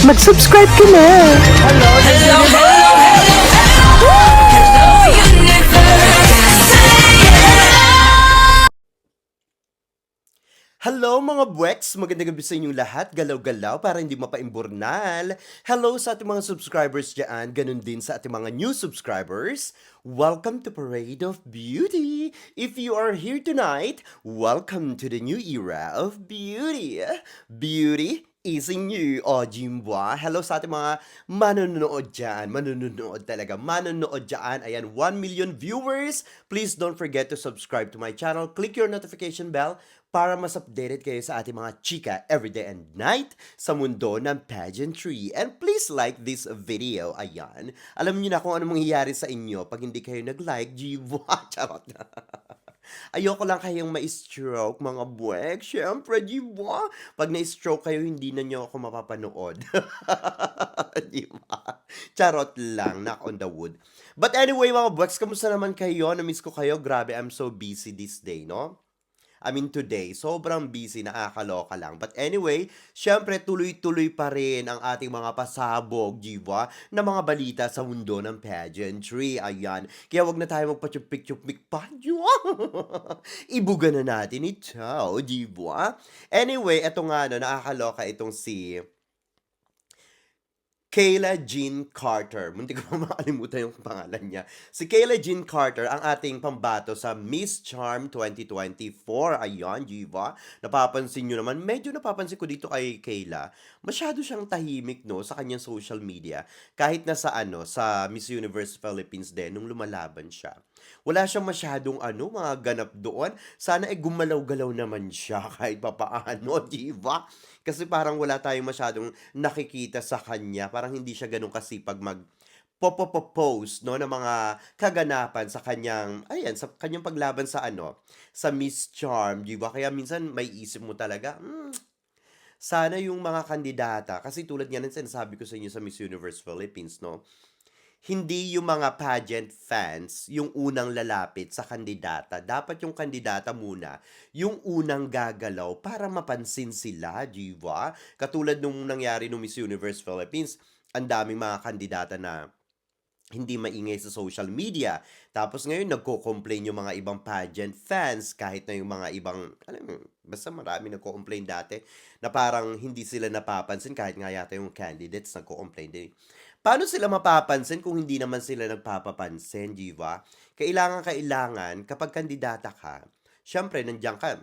mag-subscribe ka na. Hello mga buweks! Magandang gabi sa inyong lahat. Galaw-galaw para hindi mapaimburnal. Hello sa ating mga subscribers dyan. Ganun din sa ating mga new subscribers. Welcome to Parade of Beauty! If you are here tonight, welcome to the new era of beauty. Beauty is in you, o Jimboa. Hello sa ating mga manonood dyan. Manonood talaga. Manonood dyan. Ayan, 1 million viewers. Please don't forget to subscribe to my channel. Click your notification bell para mas updated kayo sa ating mga chika everyday and night sa mundo ng pageantry. And please like this video. Ayan. Alam niyo na kung ano mangyayari sa inyo pag hindi kayo nag-like. Jimboa. Charot na. Ayoko lang kayong ma-stroke, mga buwek. Siyempre, di ba? Pag na-stroke kayo, hindi na nyo ako mapapanood. Di ba? Charot lang, knock on the wood. But anyway, mga buweks, kamusta naman kayo? Na-miss ko kayo. Grabe, I'm so busy this day, no? I mean today, sobrang busy, nakakaloka lang. But anyway, syempre tuloy-tuloy pa rin ang ating mga pasabog, diba, na mga balita sa mundo ng pageantry. Ayan. Kaya wag na tayo magpa-chupik-chupik pa. Ibuga na natin ito, diba? Anyway, eto nga, no, nakakaloka itong si Kayla Jean Carter. Muntik ko pa makalimutan yung pangalan niya. Si Kayla Jean Carter, ang ating pambato sa Miss Charm 2024. Ayan, diba? Napapansin nyo naman, medyo napapansin ko dito kay Kayla, masyado siyang tahimik, no, sa kanyang social media. Kahit na sa, sa Miss Universe Philippines din, nung lumalaban siya. Wala siyang masyadong, mga ganap doon. Sana gumalaw-galaw naman siya kahit papaano, diba? Kasi parang wala tayong masyadong nakikita sa kanya. Parang hindi siya ganun kasipag post, no, ng mga kaganapan sa kanyang, ayan, sa kanyang paglaban sa sa Miss Charm, di ba? Kaya minsan may isip mo talaga, sana yung mga kandidata, kasi tulad nga ng sinasabi ko sa inyo sa Miss Universe Philippines, no, hindi yung mga pageant fans yung unang lalapit sa kandidata. Dapat yung kandidata muna yung unang gagalaw para mapansin sila, di ba? Katulad nung nangyari nung Miss Universe Philippines, ang daming mga kandidata na hindi maingay sa social media. Tapos ngayon nagko-complain yung mga ibang pageant fans kahit na yung mga ibang, alam mo, basta marami nagko-complain dati na parang hindi sila napapansin kahit nga yata yung candidates nagko-complain din. Paano sila mapapansin kung hindi naman sila nagpapapansin, di ba? Kailangan kapag kandidata ka, syempre nandiyan ka,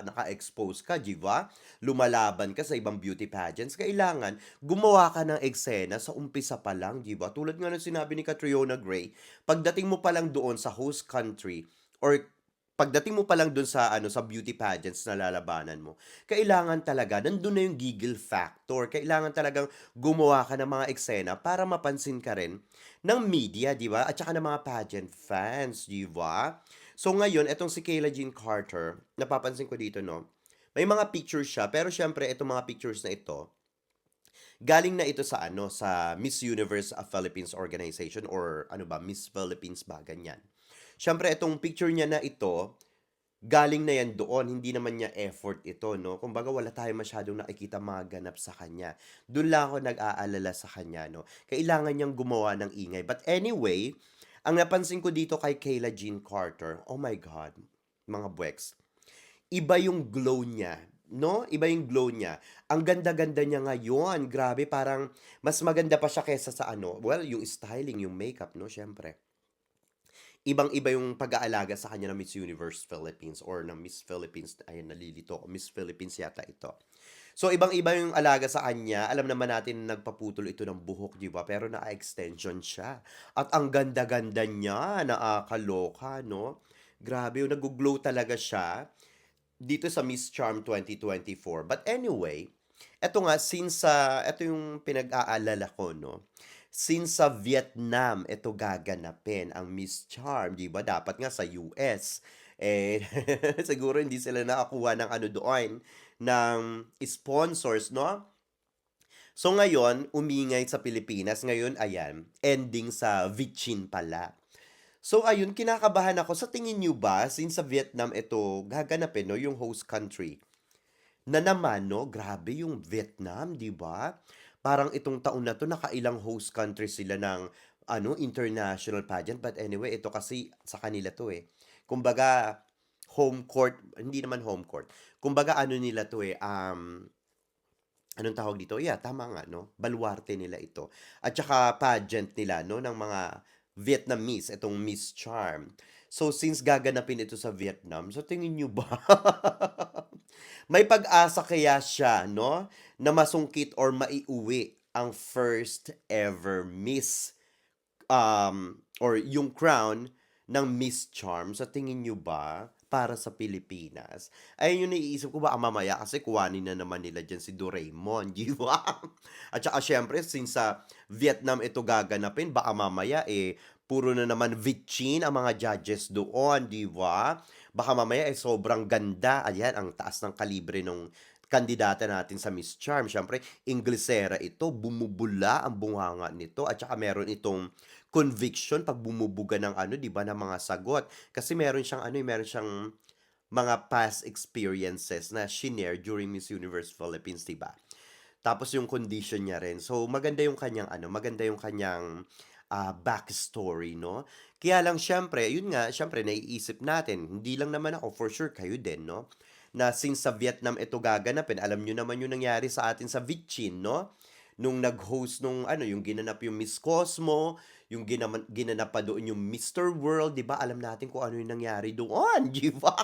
naka-expose ka, di ba? Lumalaban ka sa ibang beauty pageants, kailangan gumawa ka ng eksena sa umpisa pa lang, di ba? Tulad nga ng sinabi ni Catriona Gray, pagdating mo pa lang doon sa host country or pagdating mo pa lang doon sa sa beauty pageants na lalabanan mo, kailangan talaga nandun na yung giggle factor. Kailangan talagang gumawa ka ng mga eksena para mapansin ka rin ng media, di ba? At saka ng mga pageant fans, di ba? So ngayon, etong si Kayla Jean Carter, napapansin ko dito, no? May mga pictures siya, pero syempre itong mga pictures na ito, galing na ito sa sa Miss Universe Philippines organization or Miss Philippines ba, ganyan. Syempre itong picture niya na ito, galing na yan doon, hindi naman niya effort ito, no? Kumbaga wala tayong masyadong nakikita mga ganap sa kanya. Doon lang ako nag-aalala sa kanya, no? Kailangan niyang gumawa ng ingay. But anyway, ang napansin ko dito kay Kayla Jean Carter, oh my God, mga buweks, iba yung glow niya, no? Iba yung glow niya. Ang ganda-ganda niya ngayon. Grabe, parang mas maganda pa siya kesa sa well, yung styling, yung makeup, no? Syempre. Ibang-iba yung pag-aalaga sa kanya ng Miss Universe Philippines or ng Miss Philippines. Ayun, nalilito ko. Miss Philippines yata ito. So, ibang-iba yung alaga sa kanya. Alam naman natin na nagpaputol ito ng buhok, di ba? Pero naka-extension siya. At ang ganda-ganda niya, nakakaloka, no? Grabe, yung nag-glow talaga siya dito sa Miss Charm 2024. But anyway, eto nga, since eto yung pinag-aalala ko, no? Since sa Vietnam, ito gaganapin ang Miss Charm, di ba? Dapat nga sa US. Eh, siguro hindi sila nakakuha ng doon, ng sponsors, no? So ngayon, umingay sa Pilipinas. Ngayon, ayan, ending sa Vichin pala. So ayun, kinakabahan ako. Sa tingin niyo ba, since sa Vietnam ito gaganapin, no, yung host country, Na naman 'no, grabe yung Vietnam, 'di ba? Parang itong taon na 'to nakailang host country sila ng ano, international pageant. But anyway, ito kasi sa kanila 'to, eh. Kumbaga home court, hindi naman home court. Kumbaga ano nila 'to, eh, anong tawag dito? Yeah, tama nga 'no, baluarte nila ito. At saka pageant nila 'no, ng mga Vietnamese, itong Miss Charm. So, since gaganapin ito sa Vietnam, sa tingin niyo ba may pag-asa kaya siya 'no, na masungkit or maiuwi ang first ever Miss, or yung crown ng Miss Charm, sa tingin niyo ba para sa Pilipinas? Ayun yung naiisip ko, baka mamaya kasi kuhanin na naman nila diyan si Doraemon, 'di ba? At saka siyempre since sa Vietnam ito gaganapin, baka mamaya, eh, puro na naman Vichin ang mga judges doon, 'di ba? Baka mamaya, eh, sobrang ganda, ayan ang taas ng kalibre nung kandidata natin sa Miss Charm. Siyempre Inglesera ito, bumubula ang bunganga nito at saka meron itong conviction 'pag bumubuga ng ano, 'di ba, ng mga sagot. Kasi meron siyang ano, eh, meron siyang mga past experiences na shinare during Miss Universe Philippines, 'di ba? Tapos yung condition niya rin. So maganda yung kanyang ano, maganda yung kanyang, backstory 'no. Kaya lang siyempre, yun nga, siyempre naiisip natin, hindi lang naman ako, for sure kayo din 'no, na since sa Vietnam ito gaganapin, alam niyo naman yung nangyari sa atin sa Vichin 'no, nung nag-host nung ano, yung ginanap yung Miss Cosmo, yung ginanap pa doon yung Mr. World, 'di ba? Alam natin kung ano yung nangyari doon, 'di ba?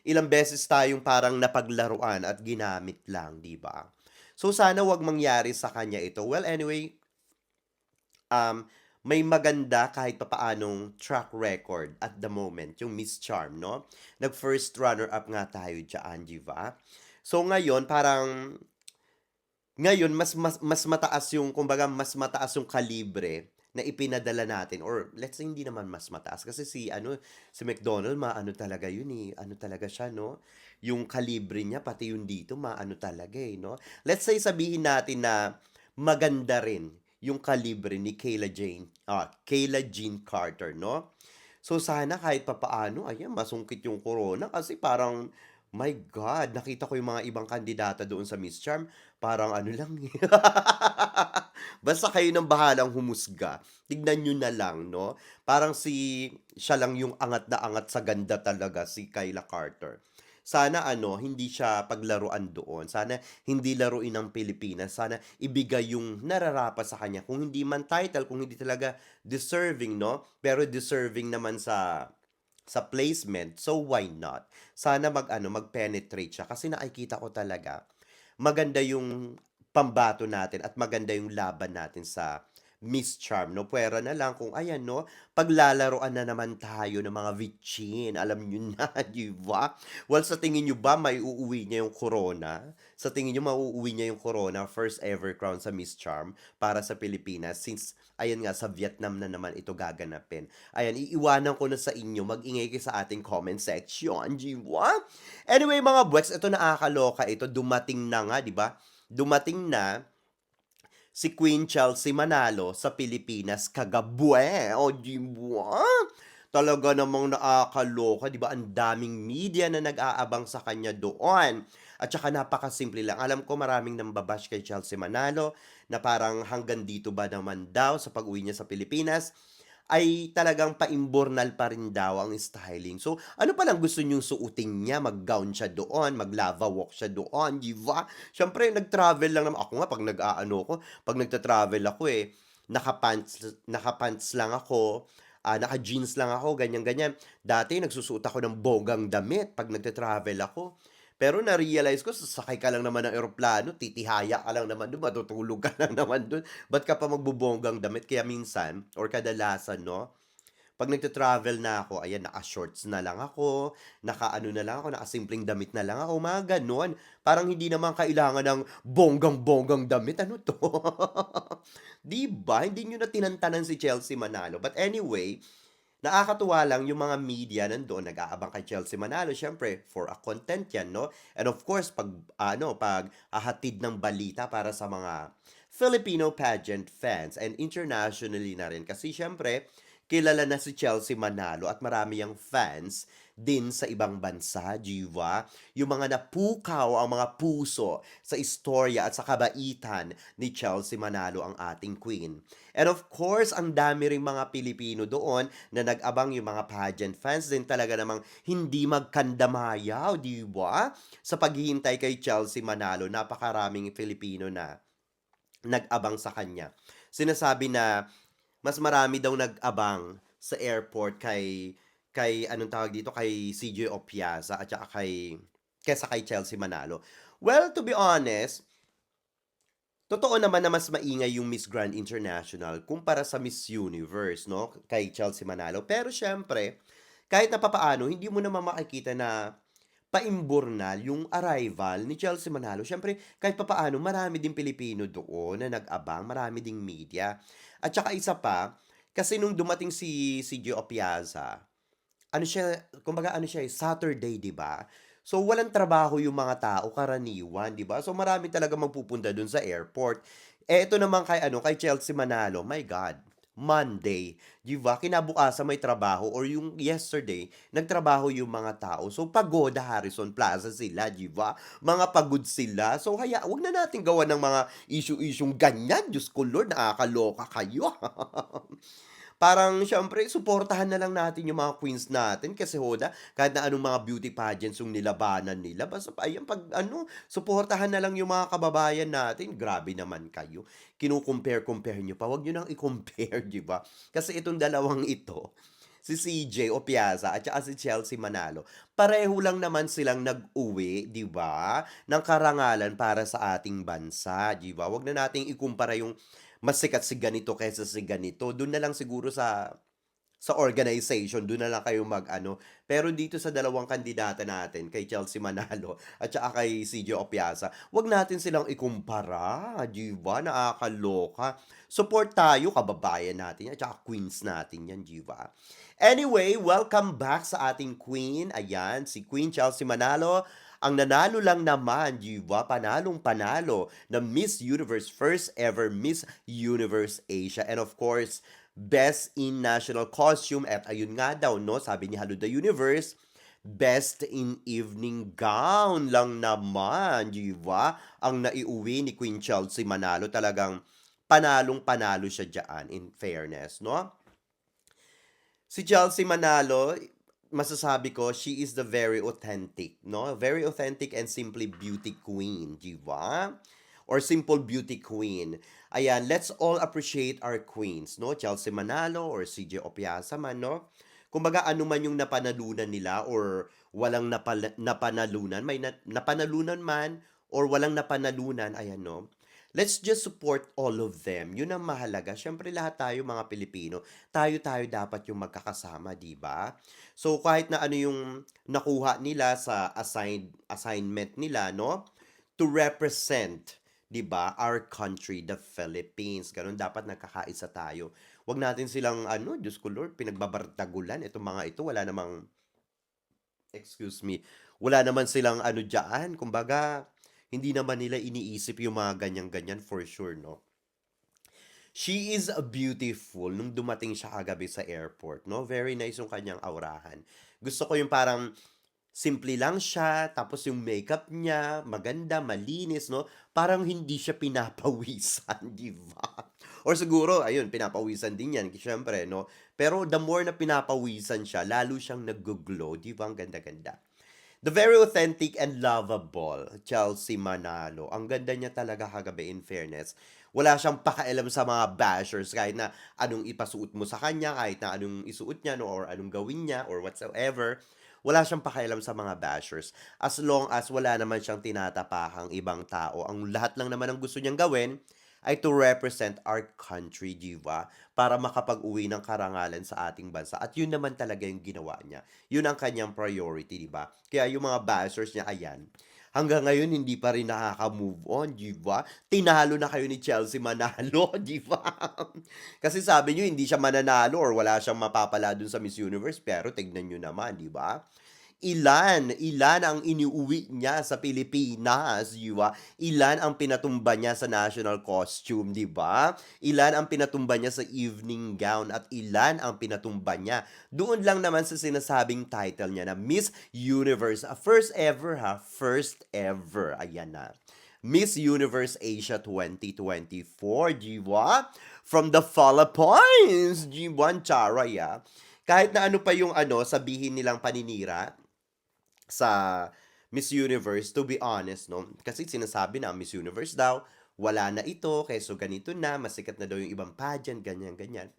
Ilang beses tayong parang napaglaruan at ginamit lang, 'di ba? So sana 'wag mangyari sa kanya ito. Well, anyway, may maganda kahit papaanong track record at the moment, yung Miss Charm, no? Nag-first runner-up nga tayo diyan, 'di ba? So ngayon, parang ngayon mas mataas yung, kumbaga mas mataas yung kalibre na ipinadala natin, or let's say hindi naman mas mataas kasi si ano, si McDonald maano talaga yun, eh, ano talaga siya 'no, yung kalibre niya pati yung dito maano talaga, eh, 'no. Let's say sabihin natin na maganda rin yung kalibre ni Kayla Jean Carter 'no. So sana kahit papaano ayan masungkit yung corona, kasi parang, my God, nakita ko yung mga ibang kandidata doon sa Miss Charm, parang ano lang, eh. Basta kayo ng bahalang humusga, tignan niyo na lang 'no. Parang siya lang yung angat na angat sa ganda talaga, si Kyla Carter. Sana ano, hindi siya paglaruan doon, sana hindi laruin ng Pilipinas, sana ibigay yung nararapat sa kanya. Kung hindi man title, kung hindi talaga deserving 'no, pero deserving naman sa placement, so why not? Sana mag-ano, mag-penetrate siya kasi nakikita ko talaga maganda yung pambato natin at maganda yung laban natin sa Miss Charm 'no. Puwera na lang kung ayan 'no, paglalaruan na naman tayo ng mga vichin, alam niyo na, 'di ba? Well, sa tingin niyo ba maiuuwi niya yung corona? Sa tingin niyo mauuwi niya yung corona, first ever crown sa Miss Charm para sa Pilipinas, since ayan nga sa Vietnam na naman ito gaganapin? Ayan, iiwanan ko na sa inyo, mag-ingay kayo sa ating comment section, 'di ba? Anyway mga buweks, ito nakakaloka ito, dumating na nga, 'di ba? Dumating na si Queen Chelsea Manalo sa Pilipinas kagabue, o 'di ba? Talaga namang nakakaloka, 'di ba? Ang daming media na nag-aabang sa kanya doon. At saka napakasimple lang. Alam ko maraming nambabash kay Chelsea Manalo na parang hanggang dito ba naman daw sa pag-uwi niya sa Pilipinas ay talagang paimbornal pa rin daw ang styling. So, ano palang gusto niyong suotin niya? Mag-gown siya doon, mag-lava walk siya doon, 'di ba? Siyempre nag-travel lang naman ako, nga 'pag nag-aano ko, 'pag nagta-travel ako, eh, naka-pants lang ako, naka-jeans lang ako, ganyan-ganyan. Dati nagsusuot ako ng bonggang damit 'pag nagta-travel ako. Pero na-realize ko sasakay ka lang naman ng eroplano, titihaya ka lang naman dun, matutulog ka lang naman dun, ba't ka pa magbobonggang damit? Kaya minsan or kadalasan 'no, 'pag nagta-travel na ako, ayan naka-shorts na lang ako, naka-ano na lang ako, nakasimpleng damit na lang ako, mga gano'n. Parang hindi naman kailangan ng bonggang-bonggang damit, ano 'to? 'Di ba, hindi niyo na tinantanan si Chelsea Manalo. But anyway, nakakatuwa lang yung mga media nandoon nag-aabang kay Chelsea Manalo, siyempre for a content 'yan 'no, and of course 'pag ano, paghahatid ng balita para sa mga Filipino pageant fans and internationally na rin, kasi siyempre kilala na si Chelsea Manalo at marami yang fans din sa ibang bansa, 'di ba? Yung mga napukaw ang mga puso sa istorya at sa kabaitan ni Chelsea Manalo, ang ating queen. And of course, ang dami ring mga Pilipino doon na nag-abang, yung mga pageant fans din talaga namang hindi magkandamayaw, 'di ba? Sa paghihintay kay Chelsea Manalo, napakaraming Filipino na nag-abang sa kanya. Sinasabi na mas marami daw nag-abang sa airport kay anong tawag dito, kay CJ Opiasa at saka kaysa kay Chelsea Manalo. Well, to be honest, totoo naman na mas maingay yung Miss Grand International kumpara sa Miss Universe, 'no, kay Chelsea Manalo. Pero siyempre, kahit na papaano hindi mo naman makikita na paimburnal yung arrival ni Chelsea Manalo. Siyempre kahit papaano marami ding Pilipino doon na nag-abang, marami ding media. At saka isa pa, kasi nung dumating si Gio Opiaza, ano siya, kumbaga ano siya, Saturday, 'di ba? So, walang trabaho yung mga tao karaniwan, 'di ba? So, marami talaga magpupunta dun sa airport. Eh, ito naman kay ano, kay Chelsea Manalo, my God, Monday, 'di ba? Kinabukasan may trabaho or yung yesterday, nagtrabaho yung mga tao. So, Pagoda Harrison Plaza sila, 'di ba? Mga pagod sila. So, kaya wag na natin gawan ng mga issue-isyung ganyan. Diyos ko Lord, nakakaloka kayo. Parang siyempre suportahan na lang natin yung mga queens natin kasi hoda kahit na anong mga beauty pageants yung nilabanan nila basta ayan 'pag ano, suportahan na lang yung mga kababayan natin. Grabe naman kayo, kino-compare-compare niyo pa, wag niyo nang i-compare, 'di ba? Kasi itong dalawang ito, si CJ Opiaza at saka si Chelsea Manalo, pareho lang naman silang nag-uwi, 'di ba, ng karangalan para sa ating bansa, 'di ba? Wag na nating ikumpara yung mas sikat si ganito kaysa si ganito. Dun na lang siguro sa organization, dun na lang kayo mag-ano. Pero dito sa dalawang kandidata natin, kay Chelsea Manalo at saka kay CJ Opiasa, 'wag natin silang ikumpara, 'di ba? Nakakaloka. Support tayo, kababayan natin 'yan, at saka queens natin 'yan, 'di ba? Anyway, welcome back sa ating queen. Ayan, si Queen Chelsea Manalo. Ang nanalo lang naman, 'di ba? Panalong-panalo na Miss Universe, first ever Miss Universe Asia. And of course, Best in National Costume at ayun nga daw 'no, sabi ni Hello the Universe, Best in Evening Gown lang naman, 'di ba? Ang naiuwi ni Queen Chelsea Manalo, talagang panalong-panalo siya diyan, in fairness, 'no? Si Chelsea Manalo, masasabi ko, she is the very authentic, no? Very authentic and simply beauty queen, di ba? Or simple beauty queen. Ayan, let's all appreciate our queens, no? Chelsea Manalo or CJ Opiasa man, no? Kumbaga ano man yung napanalunan nila or walang napanalunan, may napanalunan man or walang napanalunan, ayan, no? Let's just support all of them. Yun ang mahalaga. Siyempre lahat tayo mga Pilipino, tayo-tayo dapat yung magkakasama, 'di ba? So kahit na ano yung nakuha nila sa assignment nila, no? To represent, 'di ba, our country, the Philippines. Ganun dapat nagkakaisa tayo. Wag natin silang ano, Diyos ko Lord, pinagbabardagulan itong mga ito, wala namang excuse me, wala naman silang ano diyan, kumbaga hindi naman nila iniisip yung mga ganyan-ganyan for sure, 'no? She is a beautiful nung dumating siya kagabi sa airport, 'no? Very nice yung kanyang aurahan. Gusto ko yung parang simple lang siya, tapos yung makeup niya maganda, malinis, 'no? Parang hindi siya pinapawisan, 'di ba? Or siguro ayun, pinapawisan din 'yan siyempre, 'no? Pero the more na pinapawisan siya, lalo siyang naggo-glow, 'di ba? Ang ganda-ganda. The very authentic and lovable Chelsea Manalo. Ang ganda niya talaga kagabi, in fairness. Wala siyang pakialam sa mga bashers kahit na anong ipasuot mo sa kanya, kahit na anong isuot niya, no, or anong gawin niya or whatsoever. Wala siyang pakialam sa mga bashers. As long as wala naman siyang tinatapakang ibang tao. Ang lahat lang naman ang gusto niyang gawin ay to represent our country, di ba? Para makapag-uwi ng karangalan sa ating bansa. At yun naman talaga yung ginawa niya. Yun ang kanyang priority, di ba? Kaya yung mga bashers niya, ayan, hanggang ngayon hindi pa rin nakaka-move on, di ba? Tinalo na kayo ni Chelsea Manalo, di ba? Kasi sabi niyo hindi siya mananalo or wala siyang mapapala dun sa Miss Universe, pero tignan niyo naman, di ba? Ilan ang iniuwi niya sa Pilipinas, 'di ba? Ilan ang pinatumba niya sa national costume, 'di ba? Ilan ang pinatumba niya sa evening gown at ilan ang pinatumba niya doon lang naman sa sinasabing title niya na Miss Universe. First ever ha, first ever. Ayan na. Miss Universe Asia 2024, G1. From the Philippines, G1 Charaya. Kahit na ano pa yung sabihin nilang paninira sa Miss Universe, to be honest, no? Kasi sinasabi na ang Miss Universe daw, wala na ito, keso ganito na, masikat na daw yung ibang pageant, ganyan, ganyan.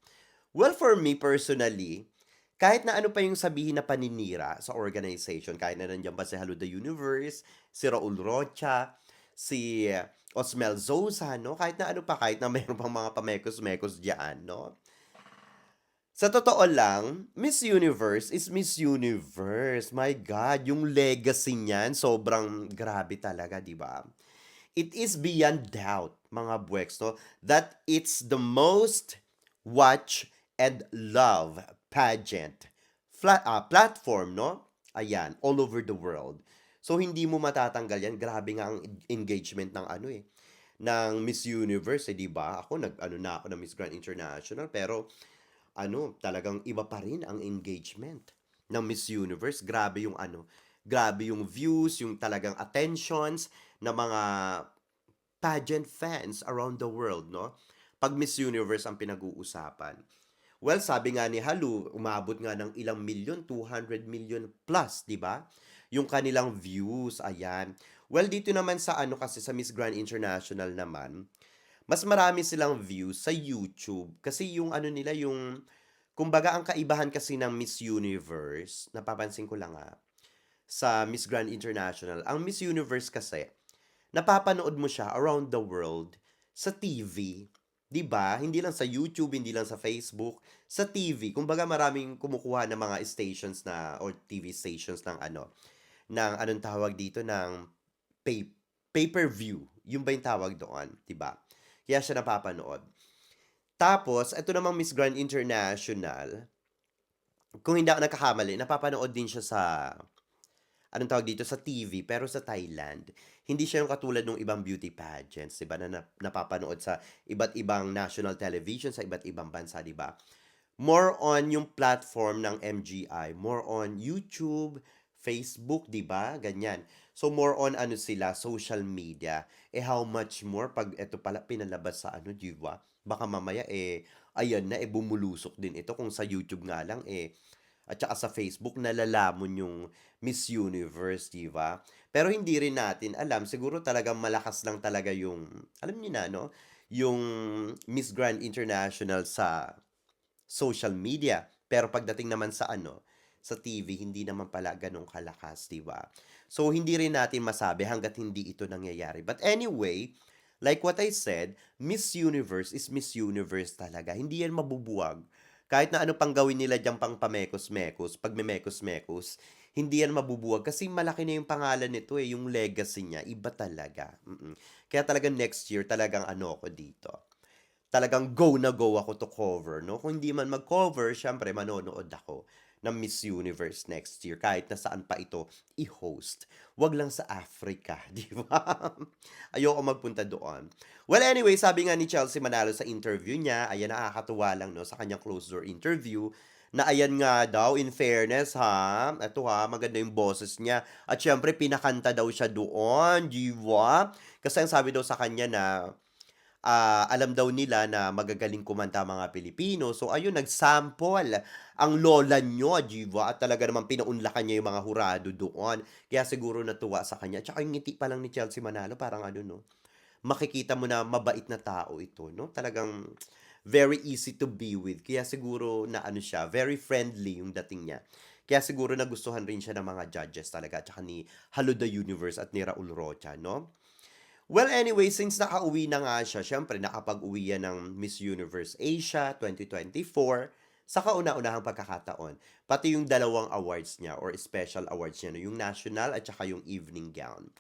Well, for me personally, kahit na ano pa yung sabihin na paninira sa organization, kahit na nandiyan pa si Hello the Universe, si Raul Rocha, si Osmel Zosa, no? Kahit na ano pa, kahit na mayroon pang mga pamekos-mekos diyan, no? Sa totoo lang, Miss Universe is Miss Universe. My God, yung legacy niyan, sobrang grabe talaga, di ba? It is beyond doubt, mga buweks, no, that it's the most watch and love pageant platform, no? Ayan, all over the world. So, hindi mo matatanggal yan. Grabe nga ang engagement ng ng Miss Universe, di ba? Ako, na ako ng Miss Grand International, pero talagang iba pa rin ang engagement ng Miss Universe. Grabe yung views, yung talagang attentions ng mga pageant fans around the world, no? Pag Miss Universe ang pinag-uusapan. Well, sabi nga ni Halu, umabot nga ng ilang milyon, 200 million plus, di ba? Yung kanilang views, ayan. Well, dito naman sa kasi sa Miss Grand International naman, mas marami silang views sa YouTube. Kasi yung nila, kumbaga ang kaibahan kasi ng Miss Universe, napapansin ko lang sa Miss Grand International, ang Miss Universe kasi, napapanood mo siya around the world sa TV. 'Di ba? Hindi lang sa YouTube, hindi lang sa Facebook, sa TV. Kumbaga maraming kumukuha ng mga stations na or TV stations ng ng anong tawag dito ng pay, pay-per-view. Yung ba yung tawag doon, 'di ba? Kaya siya napapanood. Tapos, ito namang Miss Grand International, kung hindi ako nagkakamali, napapanood din siya sa anong tawag dito, sa TV, pero sa Thailand. Hindi siya yung katulad ng ibang beauty pageants, 'di ba, na napapanood sa iba't ibang national television sa iba't ibang bansa, 'di ba? More on yung platform ng MGI, more on YouTube, Facebook, 'di ba? Ganyan. So more on sila, social media. How much more pag ito pala pinalabas sa 'di ba? Baka mamaya ayan na bumulusok din ito kung sa YouTube nga lang at saka sa Facebook nalalamon yung Miss Universe, 'di ba? Pero hindi rin natin alam, siguro talagang malakas lang talaga yung alam niyo na, no? Yung Miss Grand International sa social media. Pero pagdating naman sa sa TV, hindi naman pala ganun kalakas, 'di ba? So hindi rin natin masabi hangga't hindi ito nangyayari. But anyway, like what I said, Miss Universe is Miss Universe talaga. Hindi yan mabubuwag. Kahit na ano pang gawin nila diyan pang pamekos-mekos, pag may mekos-mekos, hindi yan mabubuwag kasi malaki na yung pangalan nito yung legacy niya, iba talaga. Kaya talagang next year talagang ako dito, talagang go na go ako to cover, no? Kung hindi man mag-cover, syempre manonood ako ng Miss Universe next year kahit na saan pa ito i-host. Wag lang sa Africa, di ba? Ayoko magpunta doon. Well, anyway, sabi nga ni Chelsea Manalo sa interview niya, ayan, nakakatuwa lang, no, sa kanyang closed door interview, na ayan nga daw, in fairness ha, eto ha, maganda yung boses niya. At syempre, pinakanta daw siya doon, di ba? Kasi ang sabi daw sa kanya na alam daw nila na magagaling kumanta mga Pilipino. So ayun, nag-sample ang lola nyo, Jiva, at talaga naman pinaunlakan niya yung mga hurado doon. Kaya siguro natuwa sa kanya. Tsaka yung ngiti pa lang ni Chelsea Manalo, parang no, makikita mo na mabait na tao ito, no? Talagang very easy to be with. Kaya siguro na siya, very friendly yung dating niya. Kaya siguro nagustuhan rin siya ng mga judges talaga, tsaka ni Hello the Universe at ni Raul Rocha, no? Well, anyway, since nakauwi na nga siya, syempre nakapag-uwi yan ng Miss Universe Asia 2024 sa kauna-unahang pagkakataon. Pati yung dalawang awards niya or special awards niya, no, yung national at saka yung evening gown.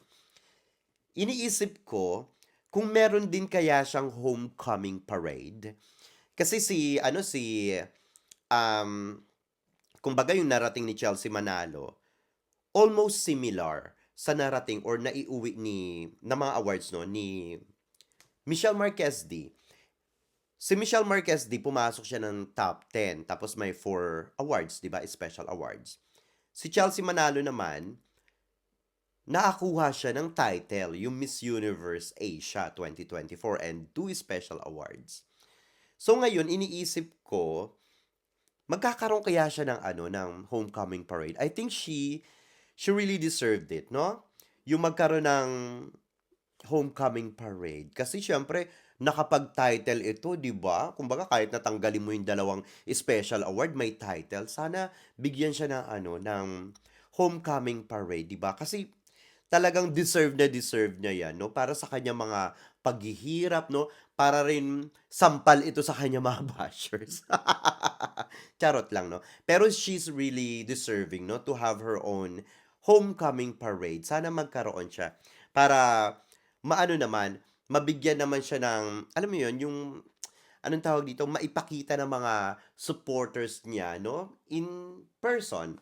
Iniisip ko kung meron din kaya siyang homecoming parade. Kasi um, kumbaga yung narating ni Chelsea Manalo, almost similar sa narating or naiuwi ng mga awards no ni Michelle Marquez-D. Si Michelle Marquez-D, pumasok siya ng top 10 tapos may 4 awards, 'di ba? Special awards. Si Chelsea Manalo naman, nakakuha siya ng title, yung Miss Universe Asia 2024 and 2 special awards. So ngayon, iniisip ko, magkakaroon kaya siya ng ng homecoming parade. I think she really deserved it, no? Yung magkaroon ng homecoming parade. Kasi syempre, nakapag-title ito, di ba? Kumbaga, kahit natanggalin mo yung 2 special award, may title. Sana bigyan siya ng ng homecoming parade, di ba? Kasi talagang deserve niya yan, no? Para sa kanya mga paghihirap, no? Para rin sampal ito sa kanya mga bashers. Charot lang, no? Pero she's really deserving, no? To have her own homecoming parade. Sana magkaroon siya. Para maano naman, mabigyan naman siya ng, alam mo yun, yung, anong tawag dito, maipakita ng mga supporters niya, no? In person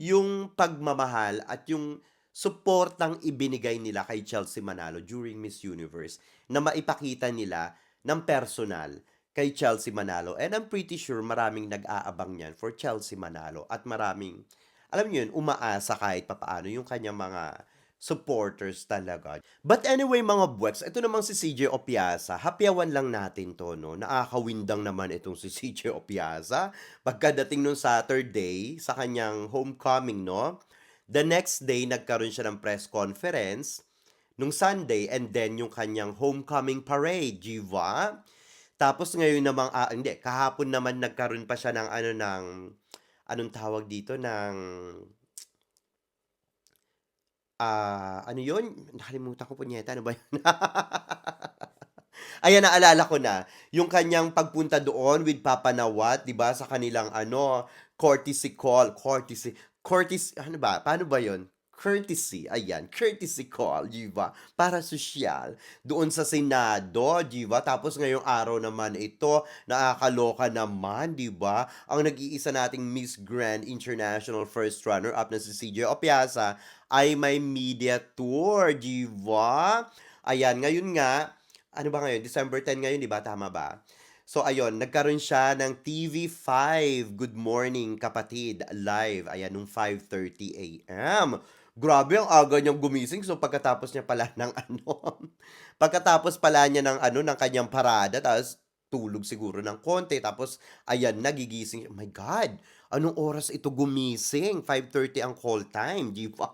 yung pagmamahal at yung suportang ibinigay nila kay Chelsea Manalo during Miss Universe na maipakita nila ng personal kay Chelsea Manalo. And I'm pretty sure maraming nag-aabang niyan for Chelsea Manalo at maraming, alam niyo yun, umaasa kahit papaano yung kanyang mga supporters talaga. But anyway mga buweks, ito namang si CJ Opiasa, hapyawan lang natin to, no? Nakakawindang naman itong si CJ Opiasa. Pagkadating nung Saturday sa kanyang homecoming, no? The next day, nagkaroon siya ng press conference nung Sunday and then yung kanyang homecoming parade, di ba? Tapos ngayon namang, hindi, kahapon naman nagkaroon pa siya ng anong tawag dito, ng ano yun? Nakalimutan ko punyeta, ano ba yun? Ayan, naalala ko na. Yung kanyang pagpunta doon with Papa Nawat, 'di ba, sa kanilang courtesy call, courtesy, ano ba? Paano ba 'yon? Courtesy, ayan, courtesy call, 'di ba? Para sosyal doon sa Senado, 'di ba? Tapos ngayong araw naman ito, nakakaloka naman, 'di ba? Ang nag-iisa nating Miss Grand International First Runner up na si CJ Opiasa ay may media tour, 'di ba? Ayan, ngayon nga, ano ba ngayon? December 10 ngayon, di ba? Tama ba? So, ayun, nagkaroon siya ng TV5, Good Morning Kapatid, live. Ayan, nung 5:30 a.m. Grabe, ang aga niyang gumising. So, pagkatapos niya pala ng pagkatapos pala niya ng ng kanyang parada, tapos tulog siguro ng konti, tapos, ayan, nagigising. Oh my God, anong oras ito gumising? 5:30 ang call time, di ba?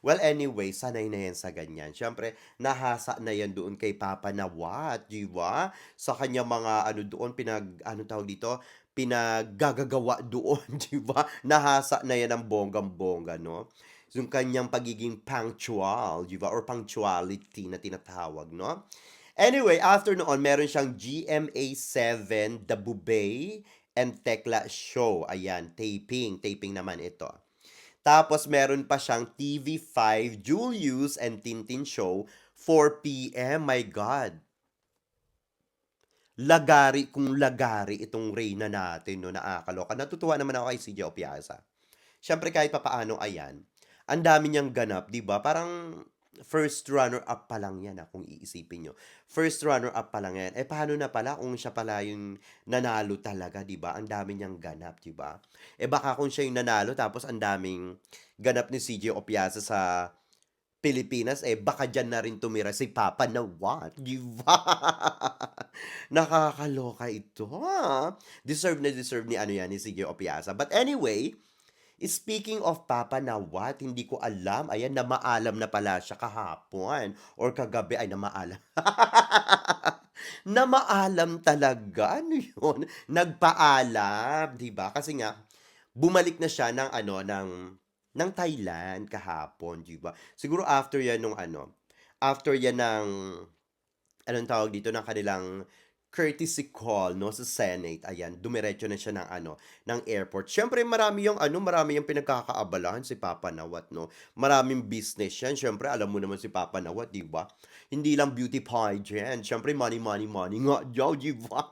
Well, anyway, sanay na yan sa ganyan. Siyempre, nahasa na yan doon kay Papa Nawat, di ba? Sa kanya mga doon, ano tawag dito, pinaggagawa doon, di ba? Nahasa na yan ng bonggang-bongga, no? Yung kanyang pagiging punctual, di ba? Or punctuality na tinatawag, no? Anyway, after noon, meron siyang GMA7, The Bubay, and Tekla Show. Ayan, taping. Taping naman ito. Tapos meron pa siyang TV5, Julius and Tintin Show, 4 p.m. My God. Lagari kung lagari itong Reyna natin, no, nakakaloka. Natutuwa naman ako kay CJ Opiasa. Siyempre kahit papaano, ayan, ang dami niyang ganap, 'di ba? Parang first runner-up pa lang 'yan, kung iisipin niyo. First runner-up pa lang 'yan. Eh paano na pala kung siya pala yung nanalo talaga, 'di ba? Ang dami niyang ganap, 'di ba? Eh baka kung siya yung nanalo tapos ang daming ganap ni CJ Opiasa sa Pilipinas, eh baka diyan na rin tumira si Papa Nawat, 'di ba? Nakakaloka ito, ha? Deserve ni 'yan, ni CJ Opiasa. But anyway, speaking of Papa Nawat, hindi ko alam, ayan, namaalam na pala siya kahapon or kagabi, ay namaalam. Namaalam talaga, ano yun? Nagpaalam, 'di ba? Kasi nga, bumalik na siya ng ng Thailand kahapon, 'di ba? Siguro after 'yan nung after 'yan ng anong tawag dito, ng kanilang courtesy call, no, sa Senate. Ayan, dumiretso na siya ng ng airport. Siyempre marami yung marami yung pinagkakaabalahan si Papa Nawat, no. Maraming business yan. Siyempre alam mo naman si Papa Nawat, 'di ba? Hindi lang beauty pageant. Siyempre money, money, money nga daw, 'di ba?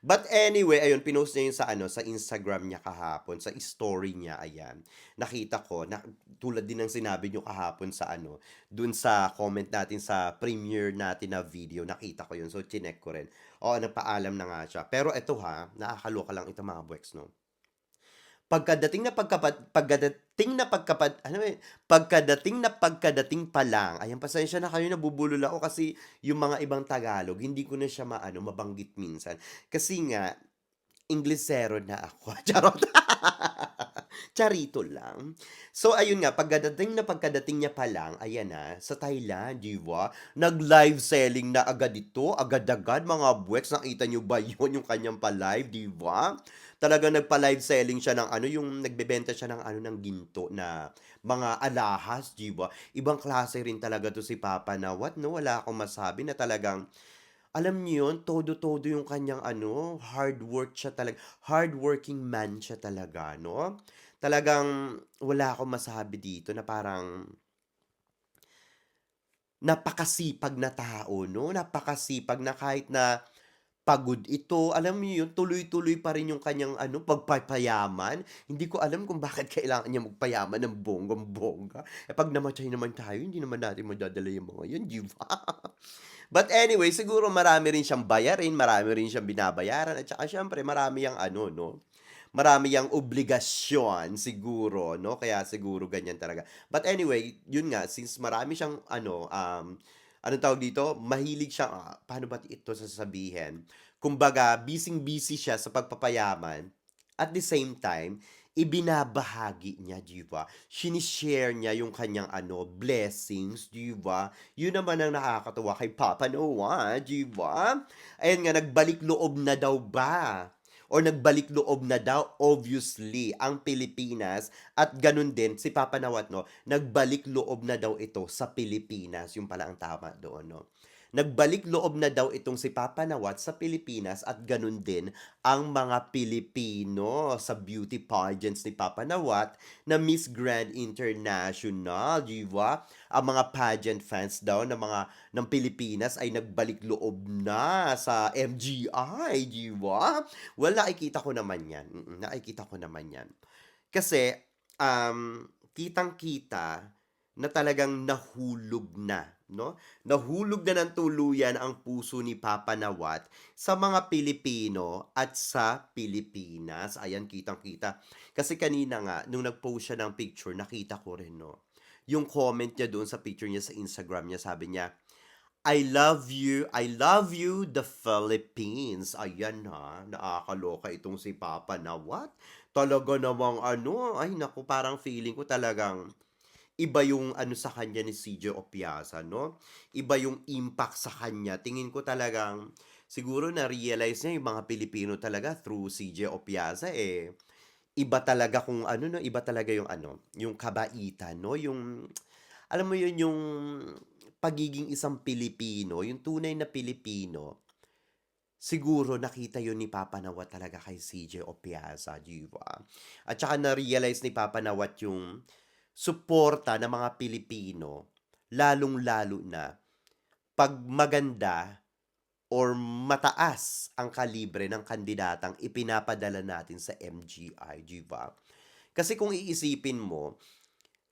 But anyway, ayun pinost niya yun sa ano, sa Instagram niya kahapon, sa story niya, ayan. Nakita ko na tulad din ng sinabi niyo kahapon sa ano, dun sa comment natin sa premiere natin na video, nakita ko yun. So chineck ko rin. Oo, nagpaalam na nga siya. Pero eto ha, nakakaloka lang ito mga Buweks, no? Pagkadating pa lang, ayan, pasensya na kayo, nabubulol ako kasi yung mga ibang Tagalog, hindi ko na siya mabanggit minsan. Kasi nga, Inglesero na ako. Charot. Charito lang. So, ayun nga, pagkadating niya pa lang, ayan na, sa Thailand, di ba? Nag-live selling na agad ito, agad-agad, mga buweks. Nakita niyo ba yun, yung kanyang pa-live, di ba? Talaga nagpa-live selling siya ng ano, yung nagbebenta siya ng ano, ng ginto na mga alahas, di ba? Ibang klase rin talaga to si Papa na what, no? Wala akong masabi na talagang alam niyo yun, todo-todo yung kanyang ano, hard work siya talaga, hardworking man siya talaga, no? Talagang wala akong masabi dito na parang napakasipag na tao, no? Napakasipag na kahit na pagod ito, alam niyo yun, tuloy-tuloy pa rin yung kanyang ano, pagpapayaman. Hindi ko alam kung bakit kailangan niya magpayaman ng bonggang-bongga. Eh, pag namatay naman tayo, hindi naman natin madadala yung mga yun, di ba? But anyway, siguro marami rin siyang bayarin, marami rin siyang binabayaran, at saka siyempre marami yang ano, no? Marami yang obligasyon siguro, no? Kaya siguro ganyan talaga. But anyway, yun nga, since marami siyang ano, anong tawag dito? Mahilig siya, paano ba ito sasabihin? Kumbaga, busy-busy siya sa pagpapayaman. At the same time, ibinabahagi niya, di ba? Sinishare niya yung kanyang ano, blessings, di ba? Yun naman ang nakakatuwa kay Papa Noah, di ba? Ayan nga, nagbalik loob na daw ba? Or nagbalik loob na daw, obviously, ang Pilipinas at ganun din, si Papa Nawat, no? Nagbalik loob na daw ito sa Pilipinas. Yung pala ang tama doon, no? Nagbalik loob na daw itong si Papa Nawat sa Pilipinas at ganun din ang mga Pilipino sa beauty pageants ni Papa Nawat na Miss Grand International, di ba? Ang mga pageant fans daw ng Pilipinas ay nagbalik loob na sa MGI, di ba? Well, nakikita ko naman yan. Nakikita ko naman yan. Kasi, kitang-kita na talagang nahulog na, no? Nahulog na ng tuluyan ang puso ni Papa Nawat sa mga Pilipino at sa Pilipinas. Ayan, kitang-kita. Kasi kanina nga, nung nag-post siya ng picture, nakita ko rin, no? Yung comment niya doon sa picture niya sa Instagram niya, sabi niya, I love you, the Philippines. Ayan ha, nakakaloka itong si Papa na what? Talaga namang ano, ay naku, parang feeling ko talagang iba yung ano sa kanya ni CJ Opiasa, no? Iba yung impact sa kanya. Tingin ko talagang siguro na-realize niya yung mga Pilipino talaga through CJ Opiasa eh. Iba talaga kung ano, no, iba talaga yung ano, yung kabaitan, no? Yung alam mo yun, yung pagiging isang Pilipino, yung tunay na Pilipino, siguro nakita yun ni Papa Nawat talaga kay CJ Opiasa, di ba? At saka na-realize ni Papa Nawat yung suporta ng mga Pilipino, lalong-lalo na pag maganda or mataas ang kalibre ng kandidatang ipinapadala natin sa MGI, di ba? Kasi kung iisipin mo,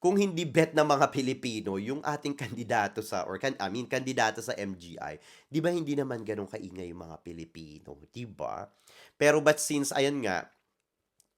kung hindi bet ng mga Pilipino yung ating kandidato sa or I mean kandidato sa MGI, 'di ba hindi naman gano'n kaingay yung mga Pilipino, 'di ba? Pero but since ayan nga,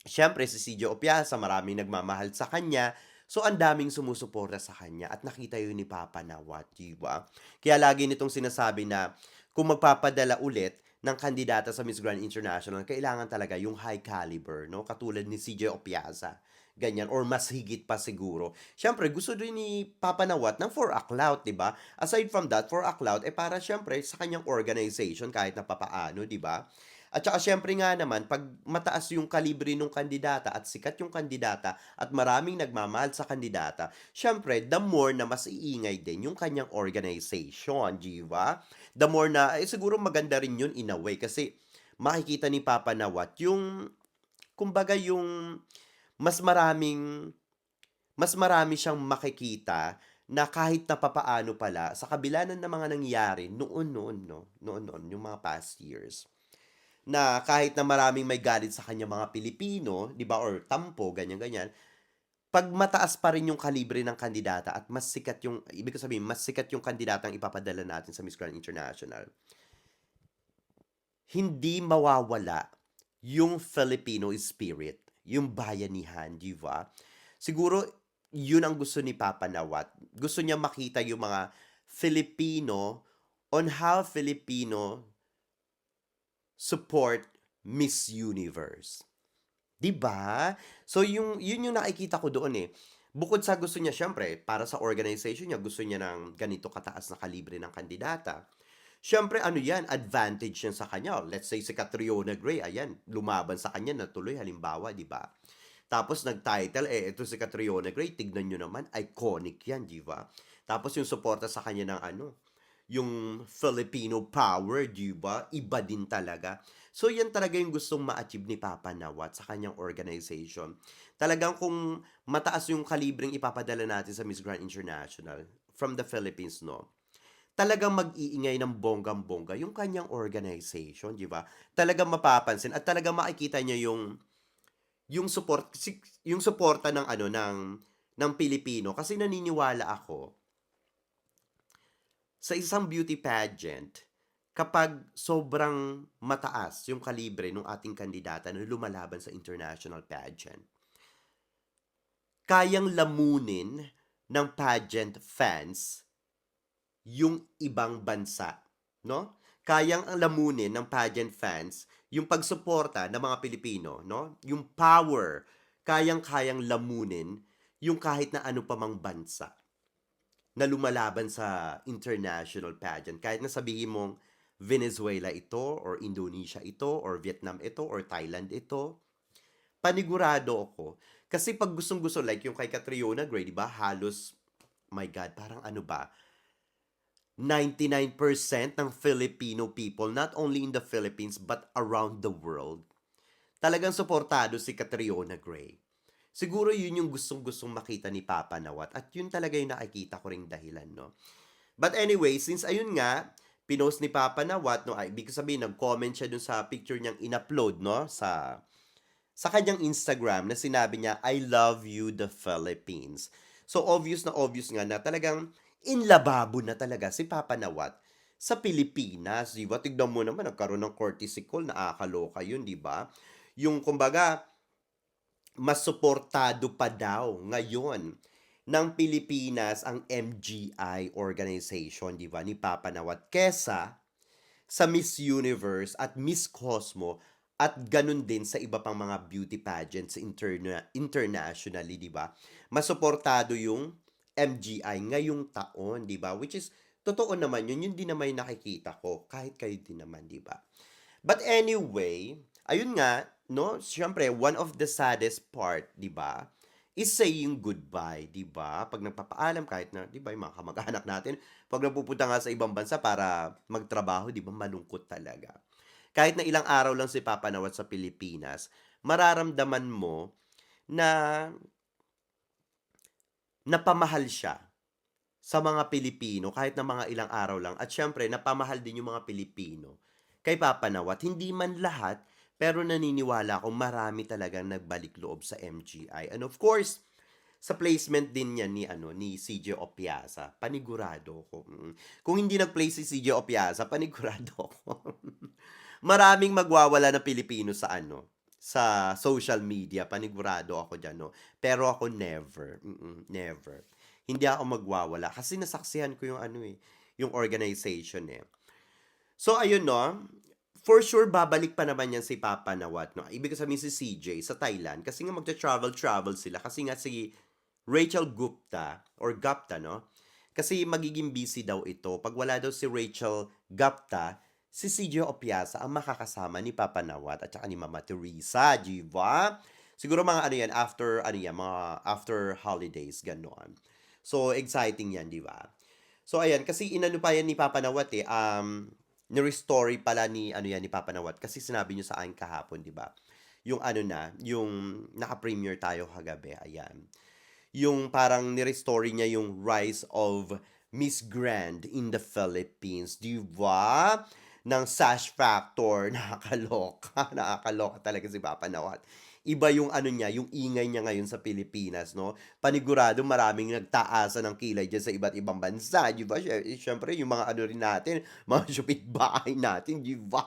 siyempre si CJ Opiasa maraming nagmamahal sa kanya, so ang daming sumusuporta sa kanya at nakita yun ni Papa Nawat, 'di ba? Kaya lagi nitong sinasabi na kung magpapadala ulit ng kandidata sa Miss Grand International, kailangan talaga yung high caliber, no? Katulad ni CJ Opiasa. Ganyan, or mas higit pa siguro. Siyempre, gusto rin ni Papa Nawat ng for a clout, di ba? Aside from that, for a clout, eh para siyempre sa kanyang organization kahit na papaano, di ba? At saka siyempre nga naman, pag mataas yung kalibre ng kandidata at sikat yung kandidata at maraming nagmamahal sa kandidata, siyempre, the more na mas iingay din yung kanyang organization, di ba? The more na, siguro maganda rin yun in a way kasi makikita ni Papa Nawat yung, kumbaga yung mas marami siyang makikita na kahit na papaano pala sa kabila ng mga nangyari noon, no, noon, yung mga past years, na kahit na maraming may galit sa kanya mga Pilipino, 'di ba, or tampo, ganyan-ganyan, 'pag mataas pa rin yung kalibre ng kandidata at mas sikat yung ibig ko sabihin, mas sikat yung kandidatang ipapadala natin sa Miss Grand International, hindi mawawala yung Filipino spirit, yung bayanihan, 'di ba? Siguro yun ang gusto ni Papa Nawat. Gusto niya makita yung mga Filipino on how Filipino support Miss Universe. 'Di ba? So yun yung nakikita ko doon, eh. Bukod sa gusto niya siyempre para sa organization niya gusto niya ng ganito kataas na kalibre ng kandidata. Siyempre ano 'yan, advantage yan sa kanya. Let's say si Catriona Gray, ayan, lumaban sa kanya natuloy halimbawa, 'di ba? Tapos nag-title, eh, ito si Catriona Gray, tignan niyo naman, iconic 'yan, 'di ba? Tapos yung suporta sa kanya ng ano, yung Filipino power, 'di ba? Iba din talaga. So yan talaga yung gustong ma-achieve ni Papa Nawat sa kanyang organization. Talagang kung mataas yung kalibreng ipapadala natin sa Miss Grand International from the Philippines, no? Talagang mag-iingay ng bonggang-bongga yung kanyang organization, 'di ba? Talagang mapapansin at talagang makikita niya yung suporta ng ano ng Pilipino kasi naniniwala ako sa isang beauty pageant, kapag sobrang mataas yung kalibre ng ating kandidata na lumalaban sa international pageant, kayang lamunin ng pageant fans yung ibang bansa, no? Kayang lamunin ng pageant fans yung pagsuporta ng mga Pilipino, no? Yung power, kayang-kayang lamunin yung kahit na ano pa mang bansa na lumalaban sa international pageant. Kahit na sabihin mong Venezuela ito, or Indonesia ito, or Vietnam ito, or Thailand ito, panigurado ako. Kasi pag gustong-gusto, like yung kay Catriona Gray, di ba, halos, my God, parang ano ba, 99% ng Filipino people, not only in the Philippines, but around the world, talagang suportado si Catriona Gray. Siguro yun yung gustong-gustong makita ni Papa Nawat at yun talaga yung nakikita ko ring dahilan, no? But anyway, since ayun nga, pinost ni Papa Nawat, no, ay, ibig sabihin, nag-comment siya dun sa picture niyang in-upload, no, sa kanyang Instagram na sinabi niya, I love you, the Philippines. So, obvious na obvious nga na talagang inlababo na talaga si Papa Nawat sa Pilipinas, di ba? Tignan mo naman, nagkaroon ng courtesy call, nakakaloka yun, di ba? Yung, kumbaga, mas suportado pa daw ngayon ng Pilipinas ang MGI organization, di ba, ni Papa Nawat, kesa sa Miss Universe at Miss Cosmo at ganun din sa iba pang mga beauty pageants internationally, di ba? Mas suportado yung MGI ngayong taon, di ba? Which is, totoo naman yun, yun din naman yung nakikita ko, kahit kayo din naman, di ba? But anyway, ayun nga, no, siyempre, one of the saddest part, di ba, is saying goodbye, di ba? Pag nagpapaalam, kahit na, di ba, yung mga kamag-anak natin, pag napupunta nga sa ibang bansa para magtrabaho, di ba, malungkot talaga. Kahit na ilang araw lang si Papa Nawat sa Pilipinas, mararamdaman mo na napamahal siya sa mga Pilipino kahit na mga ilang araw lang. At syempre, napamahal din yung mga Pilipino kay Papa Nawat. Hindi man lahat, pero naniniwala ako marami talagang nagbalik loob sa MGI. And of course, sa placement din niya ni CJ Opiasa, panigurado ko. Kung hindi nag-play si CJ Opiasa, panigurado ko. Maraming magwawala na Pilipino sa social media, panigurado ako diyan, no. Pero ako never, never. Hindi ako magwawala kasi nasaksihan ko yung yung organization, eh. So ayun, no, for sure babalik pa naman yan si Papa Nawat, no. Ibig sabihin si CJ sa Thailand kasi nga magta-travel sila kasi nga si Rachel Gupta, no? Kasi magiging busy daw ito. Pag wala daw si Rachel Gupta, si CJ Opiasa ang makakasama ni Papa Nawat at saka ni Mama Teresa, di ba? Siguro mga mga after holidays, gano'n. So, exciting yan, di ba? So, ayan, kasi inano pa yan ni Papa Nawat, eh, ni-restory pala ni Papa Nawat kasi sinabi niyo sa akin kahapon, di ba? Yung yung naka-premiere tayo kagabi, ayan. Yung parang ni-restory niya yung rise of Miss Grand in the Philippines, di ba? ng Sash Factor. Nakakaloka, nakakaloka talaga si Papa Nawat. Iba yung ano niya, yung ingay niya ngayon sa Pilipinas, no? Panigurado maraming nagtaasan ng kilay diyan sa iba't ibang bansa, 'di ba? Syempre yung mga ano rin natin, mga bahay natin, 'di ba?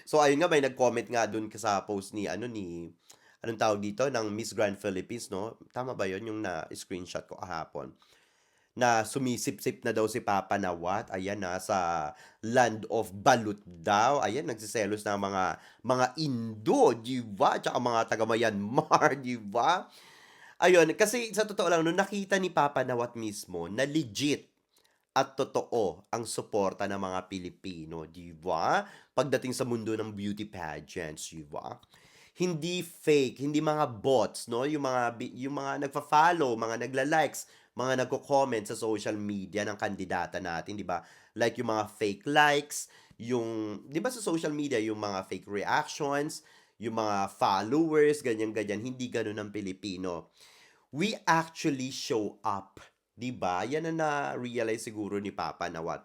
So ayun nga, may nag-comment nga dun sa post ni ano ni anong tawag dito ng Miss Grand Philippines, no? Tama ba 'yon yung na-screenshot ko kahapon? Na sumisip-sip na daw si Papa Nawat, ayan, sa land of balut daw. Ayan, nagseselos na mga Indo, 'di ba? Tsaka mga taga Myanmar, 'di ba? Ayun, kasi sa totoo lang, nung nakita ni Papa Nawat mismo na legit at totoo ang suporta ng mga Pilipino, 'di ba? Pagdating sa mundo ng beauty pageants, 'di ba? Hindi fake, hindi mga bots, no? Yung mga nagfa-follow, mga nagla-likes, mga nagko-comment sa social media ng kandidata natin, 'di ba? Like yung mga fake likes, yung 'di ba sa social media yung mga fake reactions, yung mga followers, ganyan-ganyan, hindi ganoon ang Pilipino. We actually show up, 'di ba? Yan ang na-realize siguro ni Papa Nawat.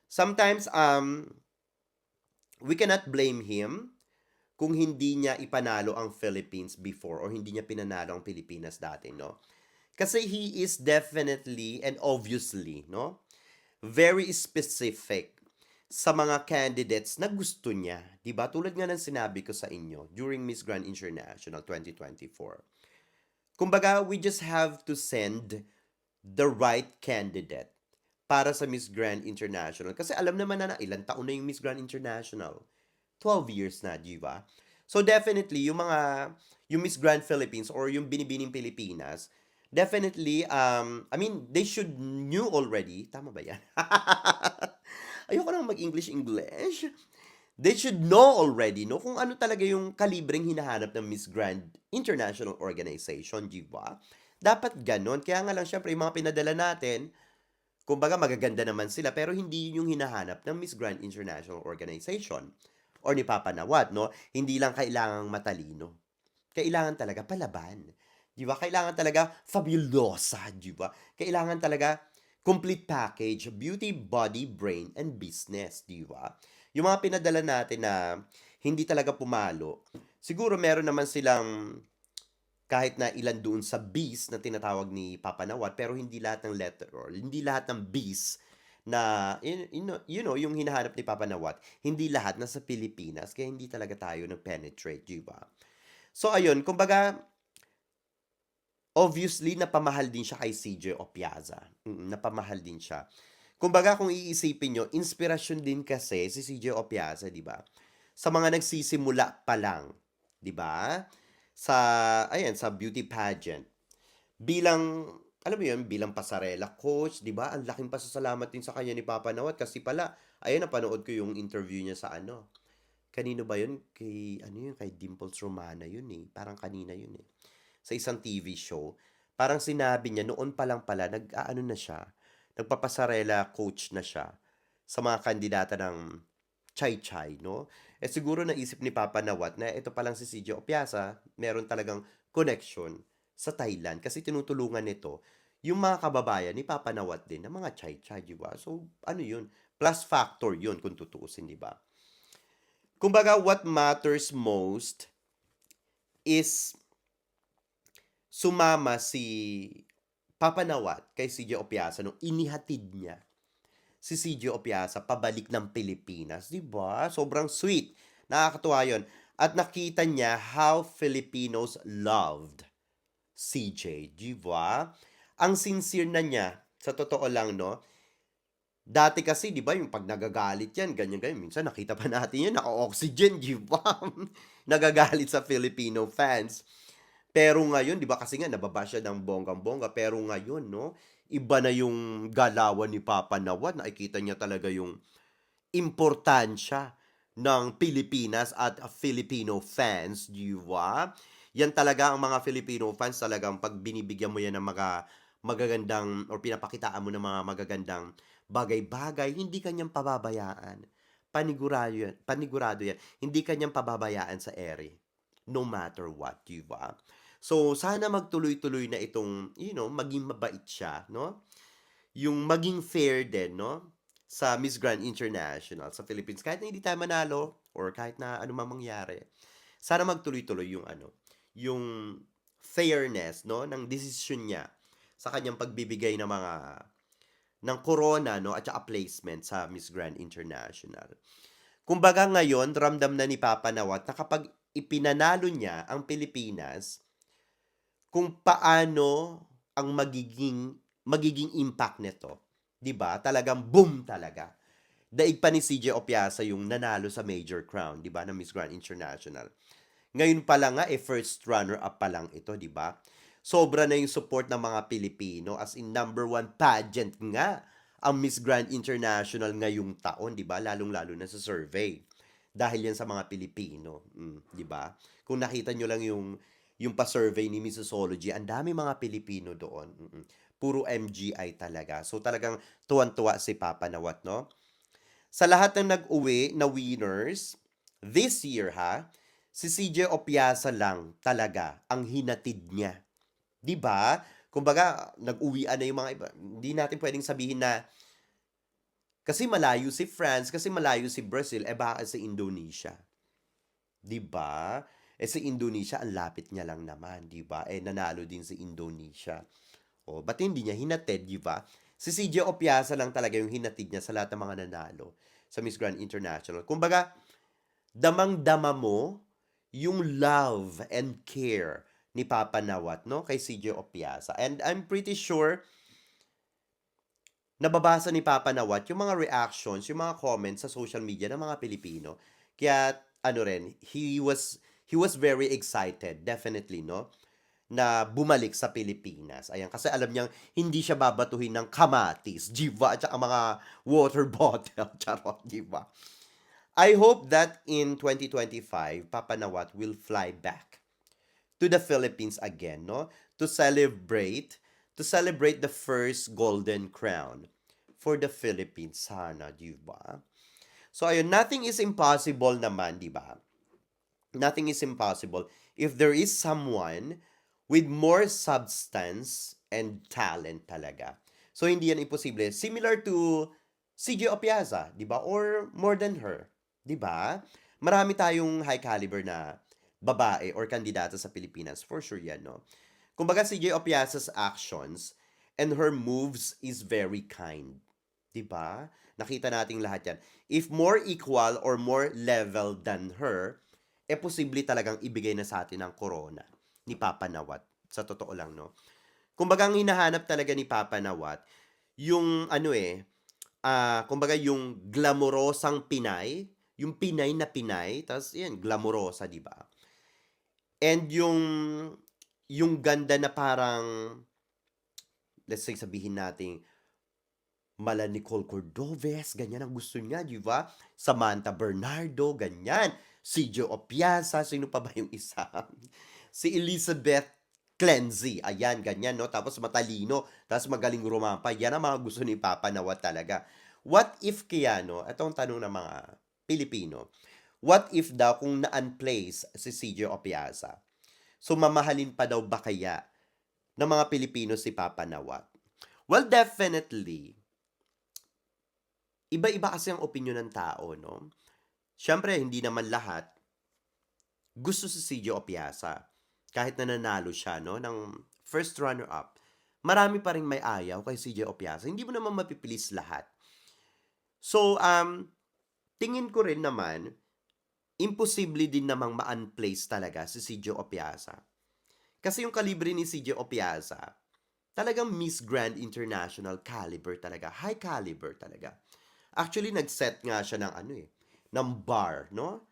Sometimes we cannot blame him kung hindi niya ipanalo ang Philippines before or hindi niya pinanalo ang Pilipinas dati, no? Kasi he is definitely and obviously, no, very specific sa mga candidates na gusto niya. 'Di ba? Tulad nga ng sinabi ko sa inyo during Miss Grand International 2024. Kumbaga, we just have to send the right candidate para sa Miss Grand International. Kasi alam naman na ilang taon na yung Miss Grand International. 12 years na, di ba? So definitely, yung Miss Grand Philippines or yung Binibining Pilipinas, definitely, I mean, they should knew already. Tama ba yan? Ayoko nang mag-English-English. They should know already, no, kung ano talaga yung kalibreng hinahanap ng Miss Grand International Organization, di ba? Dapat ganon. Kaya nga lang, syempre, yung mga pinadala natin, kumbaga magaganda naman sila, pero hindi yun yung hinahanap ng Miss Grand International Organization or ni Papa Nawat, no? Hindi lang kailangang matalino. Kailangan talaga palaban. Di ba? Kailangan talaga fabulosa, di ba? Kailangan talaga complete package, beauty, body, brain, and business, di ba? Yung mga pinadala natin na hindi talaga pumalo, siguro meron naman silang kahit na ilan doon sa Bs na tinatawag ni Papa Nawat, pero hindi lahat ng letter or hindi lahat ng Bs na yung hinahanap ni Papa Nawat, hindi lahat nasa Pilipinas, kaya hindi talaga tayo nag-penetrate, di ba? So ayun, kumbaga, obviously napamahal din siya kay CJ Opiaza. Napamahal din siya. Kumbaga kung iisipin nyo, inspirasyon din kasi si CJ Opiaza, di ba? Sa mga nagsisimula pa lang, di ba? Sa, ayan, sa beauty pageant. Bilang, alam mo yun, bilang pasarela coach, di ba? Ang laking pasasalamat din sa kanya ni Papa Nawat kasi pala, ayun, napanood ko yung interview niya sa ano. Kanino ba yun? Kay Dimples Romana yun eh. Parang kanina yun eh. Sa isang TV show. Parang sinabi niya, noon pa lang pala, nag-aano na siya, nagpapasarela coach na siya sa mga kandidata ng Chai Chai, no? Eh siguro naisip ni Papa Nawat na ito palang si CJ Opiasa, meron talagang connection sa Thailand kasi tinutulungan nito yung mga kababayan ni Papa Nawat din ng mga Chai Chai, di ba? So, ano yun? Plus factor yun kung tutuusin, di ba? Kumbaga, what matters most is sumama si Papa Nawat kay CJ Opiasa nung inihatid niya si CJ Opiasa pabalik ng Pilipinas, 'di ba? Sobrang sweet. Nakakatuwa 'yon. At nakita niya how Filipinos loved CJ, 'di ba? Ang sincere na niya, sa totoo lang, no? Dati kasi, 'di ba, yung pag nagagalit yan, ganyan-ganyan. Minsan nakita pa natin yan, naka-oxygen, 'di ba? Nagagalit sa Filipino fans. Pero ngayon, 'di ba, kasi nga nababa siya ng bonggang-bongga, pero ngayon, no, iba na yung galawan ni Papa Nawat. Nakikita niya talaga yung importansya ng Pilipinas at Filipino fans, 'di ba? Yan talaga ang mga Filipino fans, talagang 'pag binibigyan mo yan ng mga magagandang or pinapakitaan mo ng mga magagandang bagay-bagay, hindi kanyang pababayaan. Panigurado yan. Hindi kanyang pababayaan sa ere, no matter what, 'di ba? So, sana magtuloy-tuloy na itong, maging mabait siya, no? Yung maging fair din, no? sa Miss Grand International sa Philippines. Kahit na hindi tayo manalo or kahit na ano man mangyari, sana magtuloy-tuloy yung ano, yung fairness, no, ng desisyon niya sa kanyang pagbibigay ng mga ng corona, no, at saka placement sa Miss Grand International. Kumbaga ngayon, ramdam na ni Papa Nawat na kapag ipinanalo niya ang Pilipinas, kung paano ang magiging impact nito. 'Di ba? Talagang boom talaga. Daig pa ni CJ Opiasa yung nanalo sa Major Crown, 'di ba, na Miss Grand International. Ngayon pa lang nga first runner up pa lang ito, 'di ba? Sobra na yung support ng mga Pilipino as in number one pageant nga ang Miss Grand International ngayong taon, 'di ba? Lalong-lalo na sa survey. Dahil yan sa mga Pilipino, 'di ba? Kung nakita nyo lang yung pa-survey ni Missology, ang dami mga Pilipino doon. Puro MGI talaga. So talagang tuwan-tuwa si Papa Nawat, no? Sa lahat ng nag-uwi na winners, this year ha, si CJ Opiasa lang talaga ang hinatid niya. 'Di ba? Kumbaga, nag-uwian na yung mga iba. Hindi natin pwedeng sabihin na kasi malayo si France, kasi malayo si Brazil, baka si Indonesia. 'Di ba? Si Indonesia ang lapit niya lang naman, 'di ba? Nanalo din si Indonesia. O, ba't hindi niya hinatid, 'di ba? Si CJ Opiasa lang talaga yung hinatid niya sa lahat ng mga nanalo sa Miss Grand International. Kumbaga, damang-dama mo yung love and care ni Papa Nawat, no, kay CJ Opiasa. And I'm pretty sure nababasa ni Papa Nawat yung mga reactions, yung mga comments sa social media ng mga Pilipino. Kaya ano rin, he was very excited, definitely, no? Na bumalik sa Pilipinas. Ayan, kasi alam niyang hindi siya babatuhin ng kamatis, jiva, at saka mga water bottle, charot, jiva. I hope that in 2025, Papa Nawat will fly back to the Philippines again, no? To celebrate the first golden crown for the Philippines sana, di ba? So ayun, nothing is impossible naman, di ba? Nothing is impossible if there is someone with more substance and talent talaga. So hindi yan imposible. Similar to CJ Opiasa, 'di ba? Or more than her, 'di ba? Marami tayong high caliber na babae or kandidata sa Pilipinas. For sure yan, no? Kumbaga si J. Opiasa's actions and her moves is very kind. 'Di ba? Nakita nating lahat yan. If more equal or more level than her, posible talagang ibigay na sa atin ang corona ni Papa Nawat. Sa totoo lang, no? Kumbaga, ang hinahanap talaga ni Papa Nawat, yung ano kumbaga yung glamorosang Pinay, yung Pinay na Pinay, tapos yan, glamorosa, di ba? And yung ganda na parang, let's say sabihin natin, mala Nicole Cordoves, ganyan ang gusto niya, di ba? Samantha Bernardo, ganyan. Si Joe Opiasa, sino pa ba yung isa? Si Elizabeth Cleansey, ayan, ganyan, no? Tapos matalino, tapos magaling rumampa. Yan ang mga gusto ni Papa Nawat talaga. What if kaya, no? Itong tanong ng mga Pilipino. What if daw kung na-unplace si CJ Opiasa? So mamahalin pa daw ba kaya ng mga Pilipino si Papa Nawat? Well, definitely, iba-iba kasi ang opinyon ng tao, no? Siyempre, hindi naman lahat gusto si CJ Opiasa. Kahit na nanalo siya, no, ng first runner-up. Marami pa rin may ayaw kay CJ Opiasa. Hindi mo naman mapipilis lahat. So, tingin ko rin naman, imposible din namang ma-unplace talaga si CJ Opiasa. Kasi yung kalibre ni CJ Opiasa, talagang Miss Grand International caliber talaga. High caliber talaga. Actually, nag-set nga siya ng ng bar, no?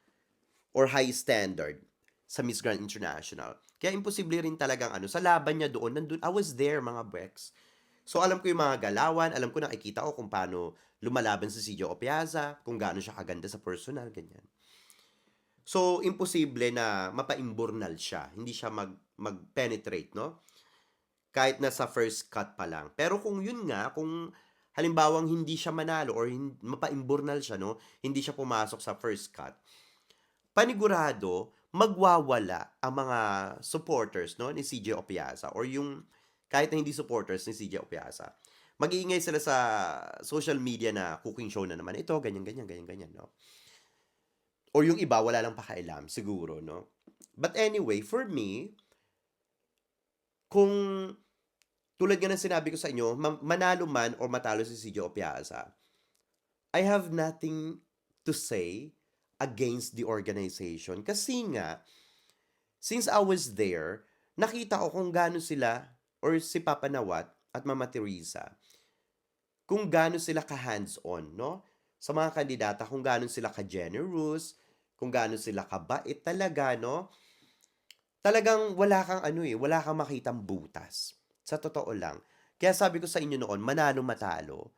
Or high standard sa Miss Grand International. Kaya imposible rin talagang sa laban niya doon, nandun, I was there, mga Bex. So, alam ko yung mga galawan, alam ko, nakikita ko kung paano lumalaban si CJ Opiasa, kung gaano siya kaganda sa personal, ganyan. So, imposible na mapa-imbornal siya. Hindi siya mag-penetrate, no? Kahit na sa first cut pa lang. Pero kung yun nga, kung halimbawang hindi siya manalo or mapa-imbornal siya, no? Hindi siya pumasok sa first cut, panigurado, magwawala ang mga supporters, no, ni CJ Opiasa or yung kahit na hindi supporters ni CJ Opiasa. mag-iingay sila sa social media na cooking show na naman ito, ganyan, ganyan, ganyan, ganyan, no? Or yung iba, wala lang pakialam, siguro, no? But anyway, for me, kung tulad nga ng sinabi ko sa inyo, manalo man or matalo si CJ Opiasa, I have nothing to say against the organization. Kasi nga, since I was there, nakita ko kung gaano sila or si Papa Nawat at Mama Teresa, kung gaano sila ka-hands-on, no? Sa mga kandidata, kung gaano sila ka-generous, kung gaano sila kabait talaga, no? Talagang wala kang ano eh, wala kang makitang butas. Sa totoo lang. Kaya sabi ko sa inyo noon, manalo matalo,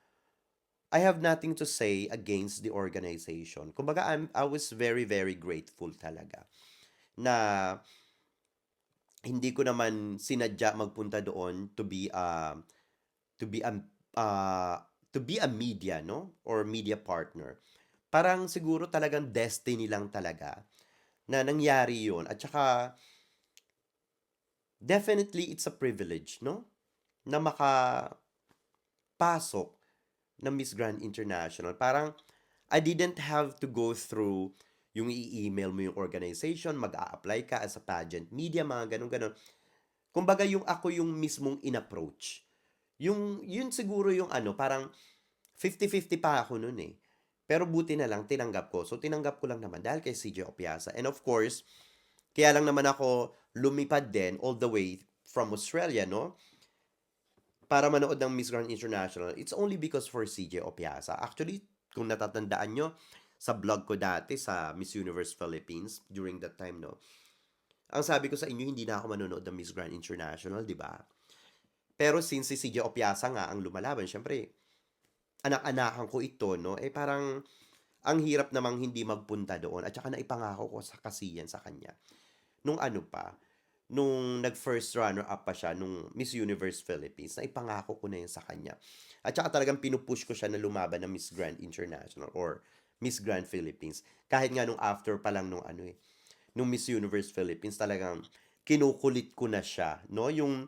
I have nothing to say against the organization. Kumbaga, I was very, very grateful talaga na hindi ko naman sinadya magpunta doon to be a uh, to be a media, no? Or media partner. Parang siguro talagang destiny lang talaga na nangyari 'yon. At saka definitely it's a privilege, no? Na makapasok ng Miss Grand International. Parang I didn't have to go through yung i-email mo yung organization, mag-a-apply ka as a pageant media, mga ganun-ganun. Kumbaga yung ako yung mismong in-approach. Yun siguro yung ano, parang 50-50 pa ako nun eh. Pero buti na lang, tinanggap ko. So, tinanggap ko lang naman dahil kay CJ Opiasa. And of course, kaya lang naman ako lumipad din all the way from Australia, no? Para manood ng Miss Grand International. It's only because for CJ Opiasa. Actually, kung natatandaan nyo, sa vlog ko dati sa Miss Universe Philippines during that time, no? Ang sabi ko sa inyo, hindi na ako manonood ng Miss Grand International, di ba? Pero since si CJ Opiasa nga ang lumalaban, syempre, anak-anakan ko ito, no? Eh parang, ang hirap namang hindi magpunta doon. At saka naipangako ko sa kasiyan sa kanya. Nung ano pa, nung nag-first runner-up pa siya, nung Miss Universe Philippines, naipangako ko na yun sa kanya. At saka talagang pinupush ko siya na lumaban ng Miss Grand International or Miss Grand Philippines. Kahit nga nung after pa lang nung ano eh, nung Miss Universe Philippines, talagang kinukulit ko na siya, no? Yung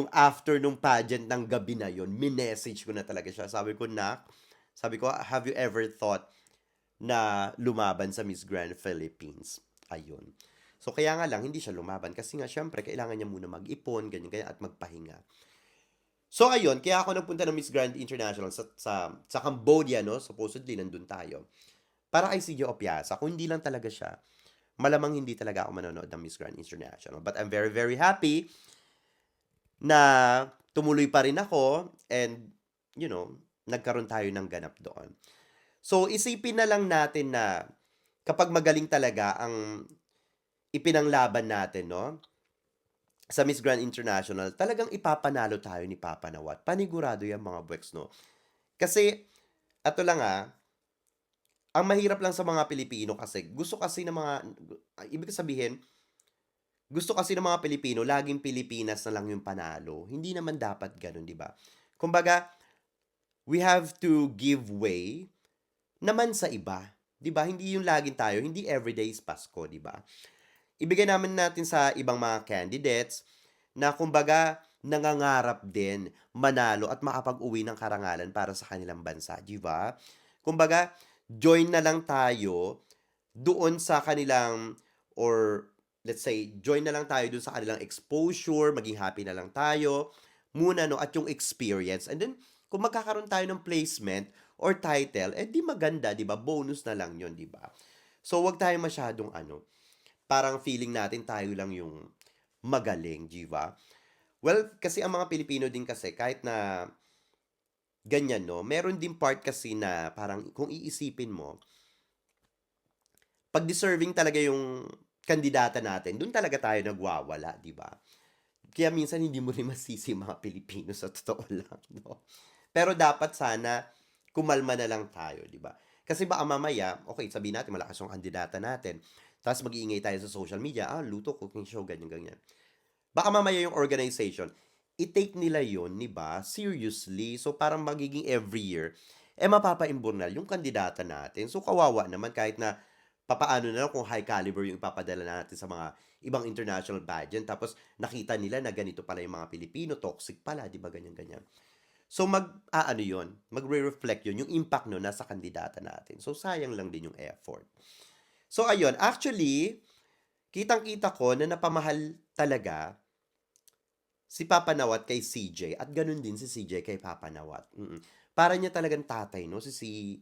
after nung pageant ng gabi na yon, minessage ko na talaga siya. Sabi ko, have you ever thought na lumaban sa Miss Grand Philippines? Ayun. So kaya nga lang, hindi siya lumaban kasi nga syempre kailangan niya muna mag-ipon, ganyan-ganyan at magpahinga. So ayun, kaya ako nagpunta ng Miss Grand International sa Cambodia, no? Supposedly, nandun tayo. Para kay CJ Opiasa, kung hindi lang talaga siya, malamang hindi talaga ako manonood ng Miss Grand International. But I'm very, very happy na tumuloy pa rin ako and, you know, nagkaroon tayo ng ganap doon. So, isipin na lang natin na kapag magaling talaga ang ipinanglaban natin, no? Sa Miss Grand International, talagang ipapanalo tayo ni Papa Nawat. Panigurado yan mga Bwex, no? Kasi, ato lang ang mahirap lang sa mga Pilipino kasi, gusto kasi ng mga, ibig sabihin, gusto kasi ng mga Pilipino, laging Pilipinas na lang yung panalo. Hindi naman dapat ganun, di ba? Kumbaga, we have to give way naman sa iba. 'Di ba? Hindi yung laging tayo, hindi everyday is Pasko, 'di ba? Ibigay naman natin sa ibang mga candidates na kumbaga nangangarap din manalo at makapag-uwi ng karangalan para sa kanilang bansa, 'di ba? Kumbaga, join na lang tayo doon sa kanilang or let's say join na lang tayo doon sa kanilang exposure, maging happy na lang tayo muna no at yung experience. And then kung magkakaroon tayo ng placement or title, eh di maganda, 'di ba? Bonus na lang 'yon, 'di ba? So wag tayo masyadong ano, parang feeling natin tayo lang yung magaling, 'di ba? Well, kasi ang mga Pilipino din kasi kahit na ganyan, no, meron din part kasi na parang kung iisipin mo, pag deserving talaga yung kandidata natin, doon talaga tayo nagwawala, 'di ba? Kaya minsan hindi mo rin masisi mga Pilipino sa totoo lang, no? Pero dapat sana kumalma na lang tayo, 'di ba? Kasi baka mamaya, okay, sabihin natin malakas yung kandidata natin. Tapos mag-iingay tayo sa social media, luto, cooking show, ganyan, ganyan. Baka mamaya yung organization, i-take nila yon, 'di ba? Seriously. So parang magiging every year, mapapaimburnal yung kandidata natin. So kawawa naman kahit na papaano na lang kung high caliber yung ipapadala natin sa mga ibang international pageant tapos nakita nila na ganito pala yung mga Pilipino, toxic pala, 'di ba? Ganyan, ganyan. So mag-aano 'yun, magre-reflect 'yun, yung impact nun nasa kandidata natin. So sayang lang din yung effort. So ayun, actually, kitang-kita ko na napamahal talaga si Papa Nawat kay CJ at gano'n din si CJ kay Papa Nawat, Para niya talagang tatay 'no, si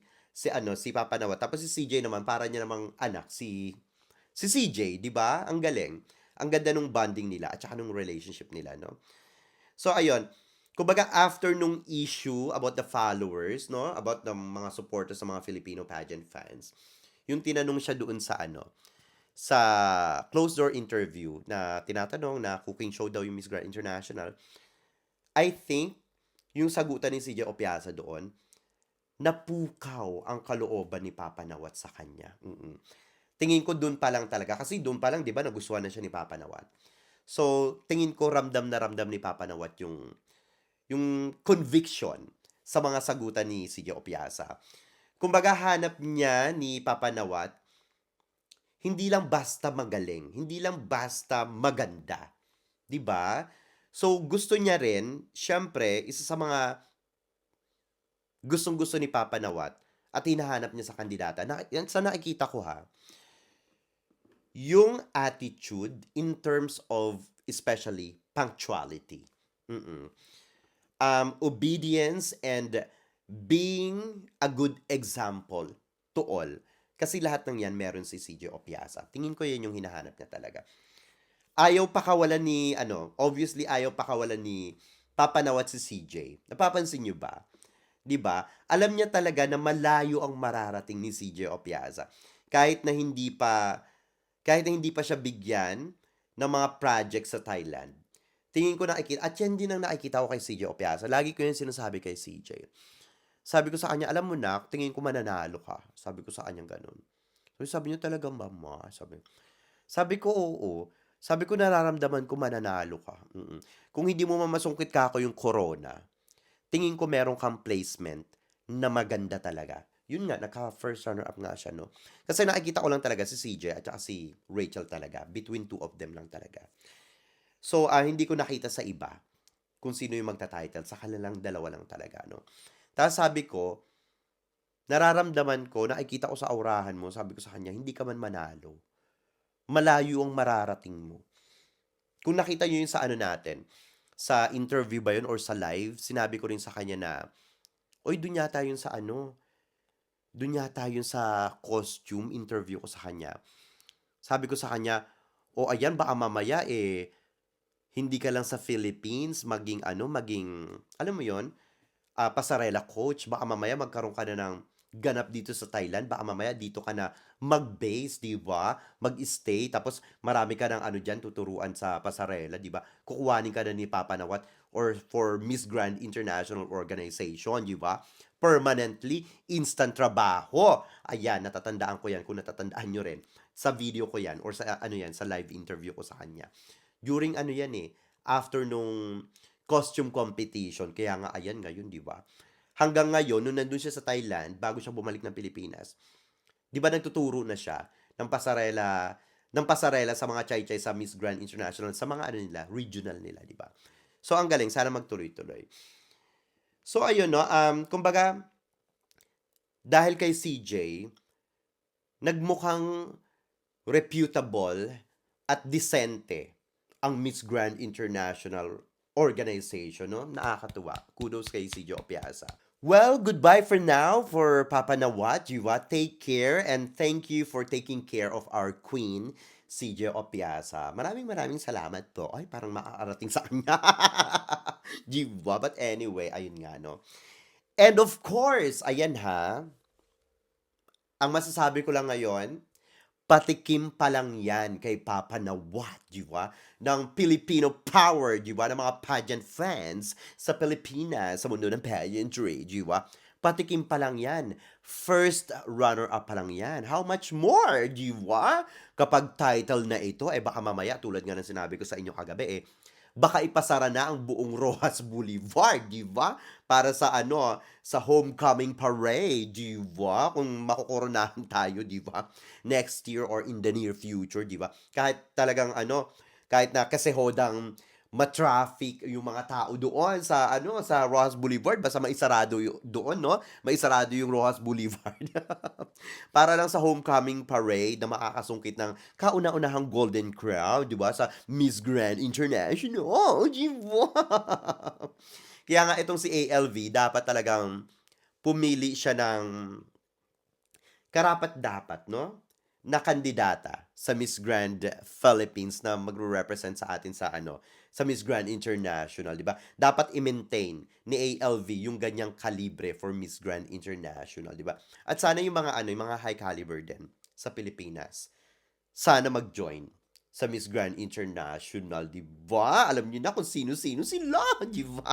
Papa Nawat. Tapos si CJ naman para niya namang anak si CJ, 'di ba? Ang galing. Ang ganda nung bonding nila at saka nung relationship nila 'no. So ayun, kumbaga after nung issue about the followers 'no, about the mga supporters sa mga Filipino pageant fans, yung tinanong siya doon sa closed door interview na tinatanong na cooking show daw yung Miss Grand International, I think yung sagutan ni CJ Opiasa doon, napukaw ang kalooban ni Papa Nawat sa kanya. Tingin ko doon pa lang talaga kasi doon pa lang 'di ba nagustuhan na siya ni Papa Nawat. So, tingin ko ramdam na ramdam ni Papa Nawat yung conviction sa mga sagutan ni CJ Opiasa. Kumbaga hanap niya ni Papa Nawat hindi lang basta magaling, hindi lang basta maganda, 'di ba? So gusto niya rin, siyempre, isa sa mga gustong-gusto ni Papa Nawat at hinahanap niya sa kandidata, yan sa nakikita ko ha, yung attitude in terms of especially punctuality. Mm. Obedience and being a good example to all. Kasi lahat ng yan meron si CJ Opiasa. Tingin ko yan yung hinahanap niya talaga. Ayaw pakawalan ni, obviously ayaw pakawalan ni Papanawat si CJ. Napapansin niyo ba? 'Di ba? Alam niya talaga na malayo ang mararating ni CJ Opiasa. Kahit na hindi pa kahit na hindi pa siya bigyan ng mga project sa Thailand. Tingin ko nakikita at yan din ang nakikita ko kay CJ Opiasa. Lagi ko yan sinasabi kay CJ. Sabi ko sa kanya, alam mo na, tingin ko mananalo ka. Sabi ko sa kanya ganun. So, sabi niya talagang mama. Sabi ko oo. Sabi ko nararamdaman ko mananalo ka. Kung hindi mo mamasungkit ka ako yung corona, tingin ko meron kang placement na maganda talaga. Yun nga, naka-first runner-up nga siya, no? Kasi nakikita ko lang talaga si CJ at saka si Rachel talaga. Between two of them lang talaga. So, hindi ko nakita sa iba kung sino yung magta-title. Sa kanilang dalawa lang talaga, no? Tapos sabi ko, nararamdaman ko, nakikita ko sa aurahan mo, sabi ko sa kanya, hindi ka man manalo. Malayo ang mararating mo. Kung nakita nyo yun sa ano natin, sa interview ba yun or sa live, sinabi ko rin sa kanya na, oy, dun yata yun sa dun yata yun sa costume interview ko sa kanya. Sabi ko sa kanya, o ayan, baka mamaya hindi ka lang sa Philippines, alam mo yon pasarela coach, baka mamaya magkaroon ka na ng ganap dito sa Thailand, baka mamaya dito ka na mag-base, 'di ba? Mag-stay tapos marami ka ng diyan tuturuan sa pasarela, 'di ba? Kukuhanin ka na ni Papa Nawat or for Miss Grand International Organization, 'di ba? Permanently instant trabaho. Ayan, natatandaan ko 'yan kung natatandaan nyo rin. Sa video ko 'yan or sa sa live interview ko sa kanya. During 'yan after nung costume competition. Kaya nga ayan ngayon, 'di ba? Hanggang ngayon nung nandun siya sa Thailand bago siya bumalik ng Pilipinas, 'di ba nagtuturo na siya ng pasarela sa mga chay-chay sa Miss Grand International sa mga nila, regional nila, 'di ba? So ang galing, sana magtuloy-tuloy. So ayun no, kumbaga dahil kay CJ, nagmukhang reputable at disente ang Miss Grand International Organization, no? Nakakatuwa. Kudos kay CJ Opiasa. Well, goodbye for now for Papa Nawat. Jiwa, take care and thank you for taking care of our queen, CJ Opiasa. Maraming maraming salamat po. Ay, parang makakarating sa kanya. Jiwa, but anyway, ayun nga, no? And of course, ayan ha, ang masasabi ko lang ngayon, patikim pa lang yan kay Papa Nawat, di ba? Ng Filipino power, di ba? Ng mga pageant fans sa Pilipinas, sa mundo ng pageantry, di ba? Patikim pa lang yan. First runner-up pa lang yan. How much more, di ba? Kapag title na ito, baka mamaya, tulad nga ng sinabi ko sa inyo kagabi, baka ipasara na ang buong Rojas Boulevard, di ba? Para sa sa homecoming parade, di ba? Kung makokoronahan tayo, di ba? Next year or in the near future, di ba? Kahit talagang kahit na kasi hodang ma-traffic yung mga tao doon sa ano, sa Rojas Boulevard basta maisarado doon 'no, maisarado yung Rojas Boulevard. Para lang sa homecoming parade na makakasungkit ng kauna-unahang Golden Crown, 'di ba, sa Miss Grand International, 'di ba? Kaya nga itong si ALV dapat talagang pumili siya ng karapat-dapat 'no, na kandidata sa Miss Grand Philippines na magre-represent sa atin sa ano, sa Miss Grand International, 'di ba? Dapat i-maintain ni ALV yung ganyang kalibre for Miss Grand International, 'di ba? At sana yung mga ano, yung mga high caliber din sa Pilipinas, sana mag-join sa Miss Grand International, 'di ba? Alam niyo na kung sino-sino sila, 'di ba?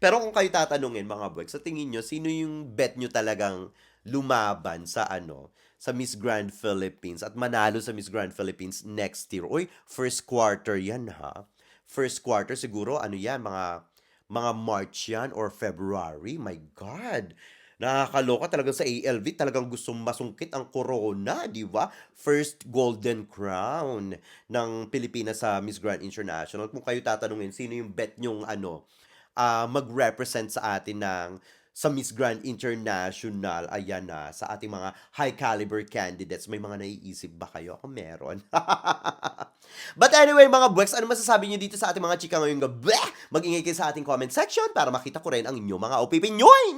Pero kung kayo tatanungin mga boy, sa tingin niyo sino yung bet niyo talagang lumaban sa ano, sa Miss Grand Philippines at manalo sa Miss Grand Philippines next year? Uy, first quarter 'yan ha. First quarter siguro ano 'yan, mga March 'yan or February. My God. Nakakaloka talaga sa ALV, talagang gustong masungkit ang corona, 'di ba? First golden crown ng Pilipinas sa Miss Grand International. Kung kayo tatanungin, sino yung bet nyong ano, mag-represent sa atin ng sa Miss Grand International, ayan na, sa ating mga high caliber candidates. May mga naiisip ba kayo? Ako meron. But anyway, mga buweks, ano masasabi niyo dito sa ating mga chika ngayong gabi? Mag-ingay kayo sa ating comment section para makita ko rin ang inyong mga opinion.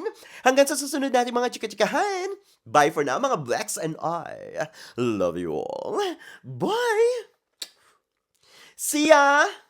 Hanggang sa susunod natin mga chika-chikahan. Bye for now, mga buweks, and I love you all. Bye! See ya!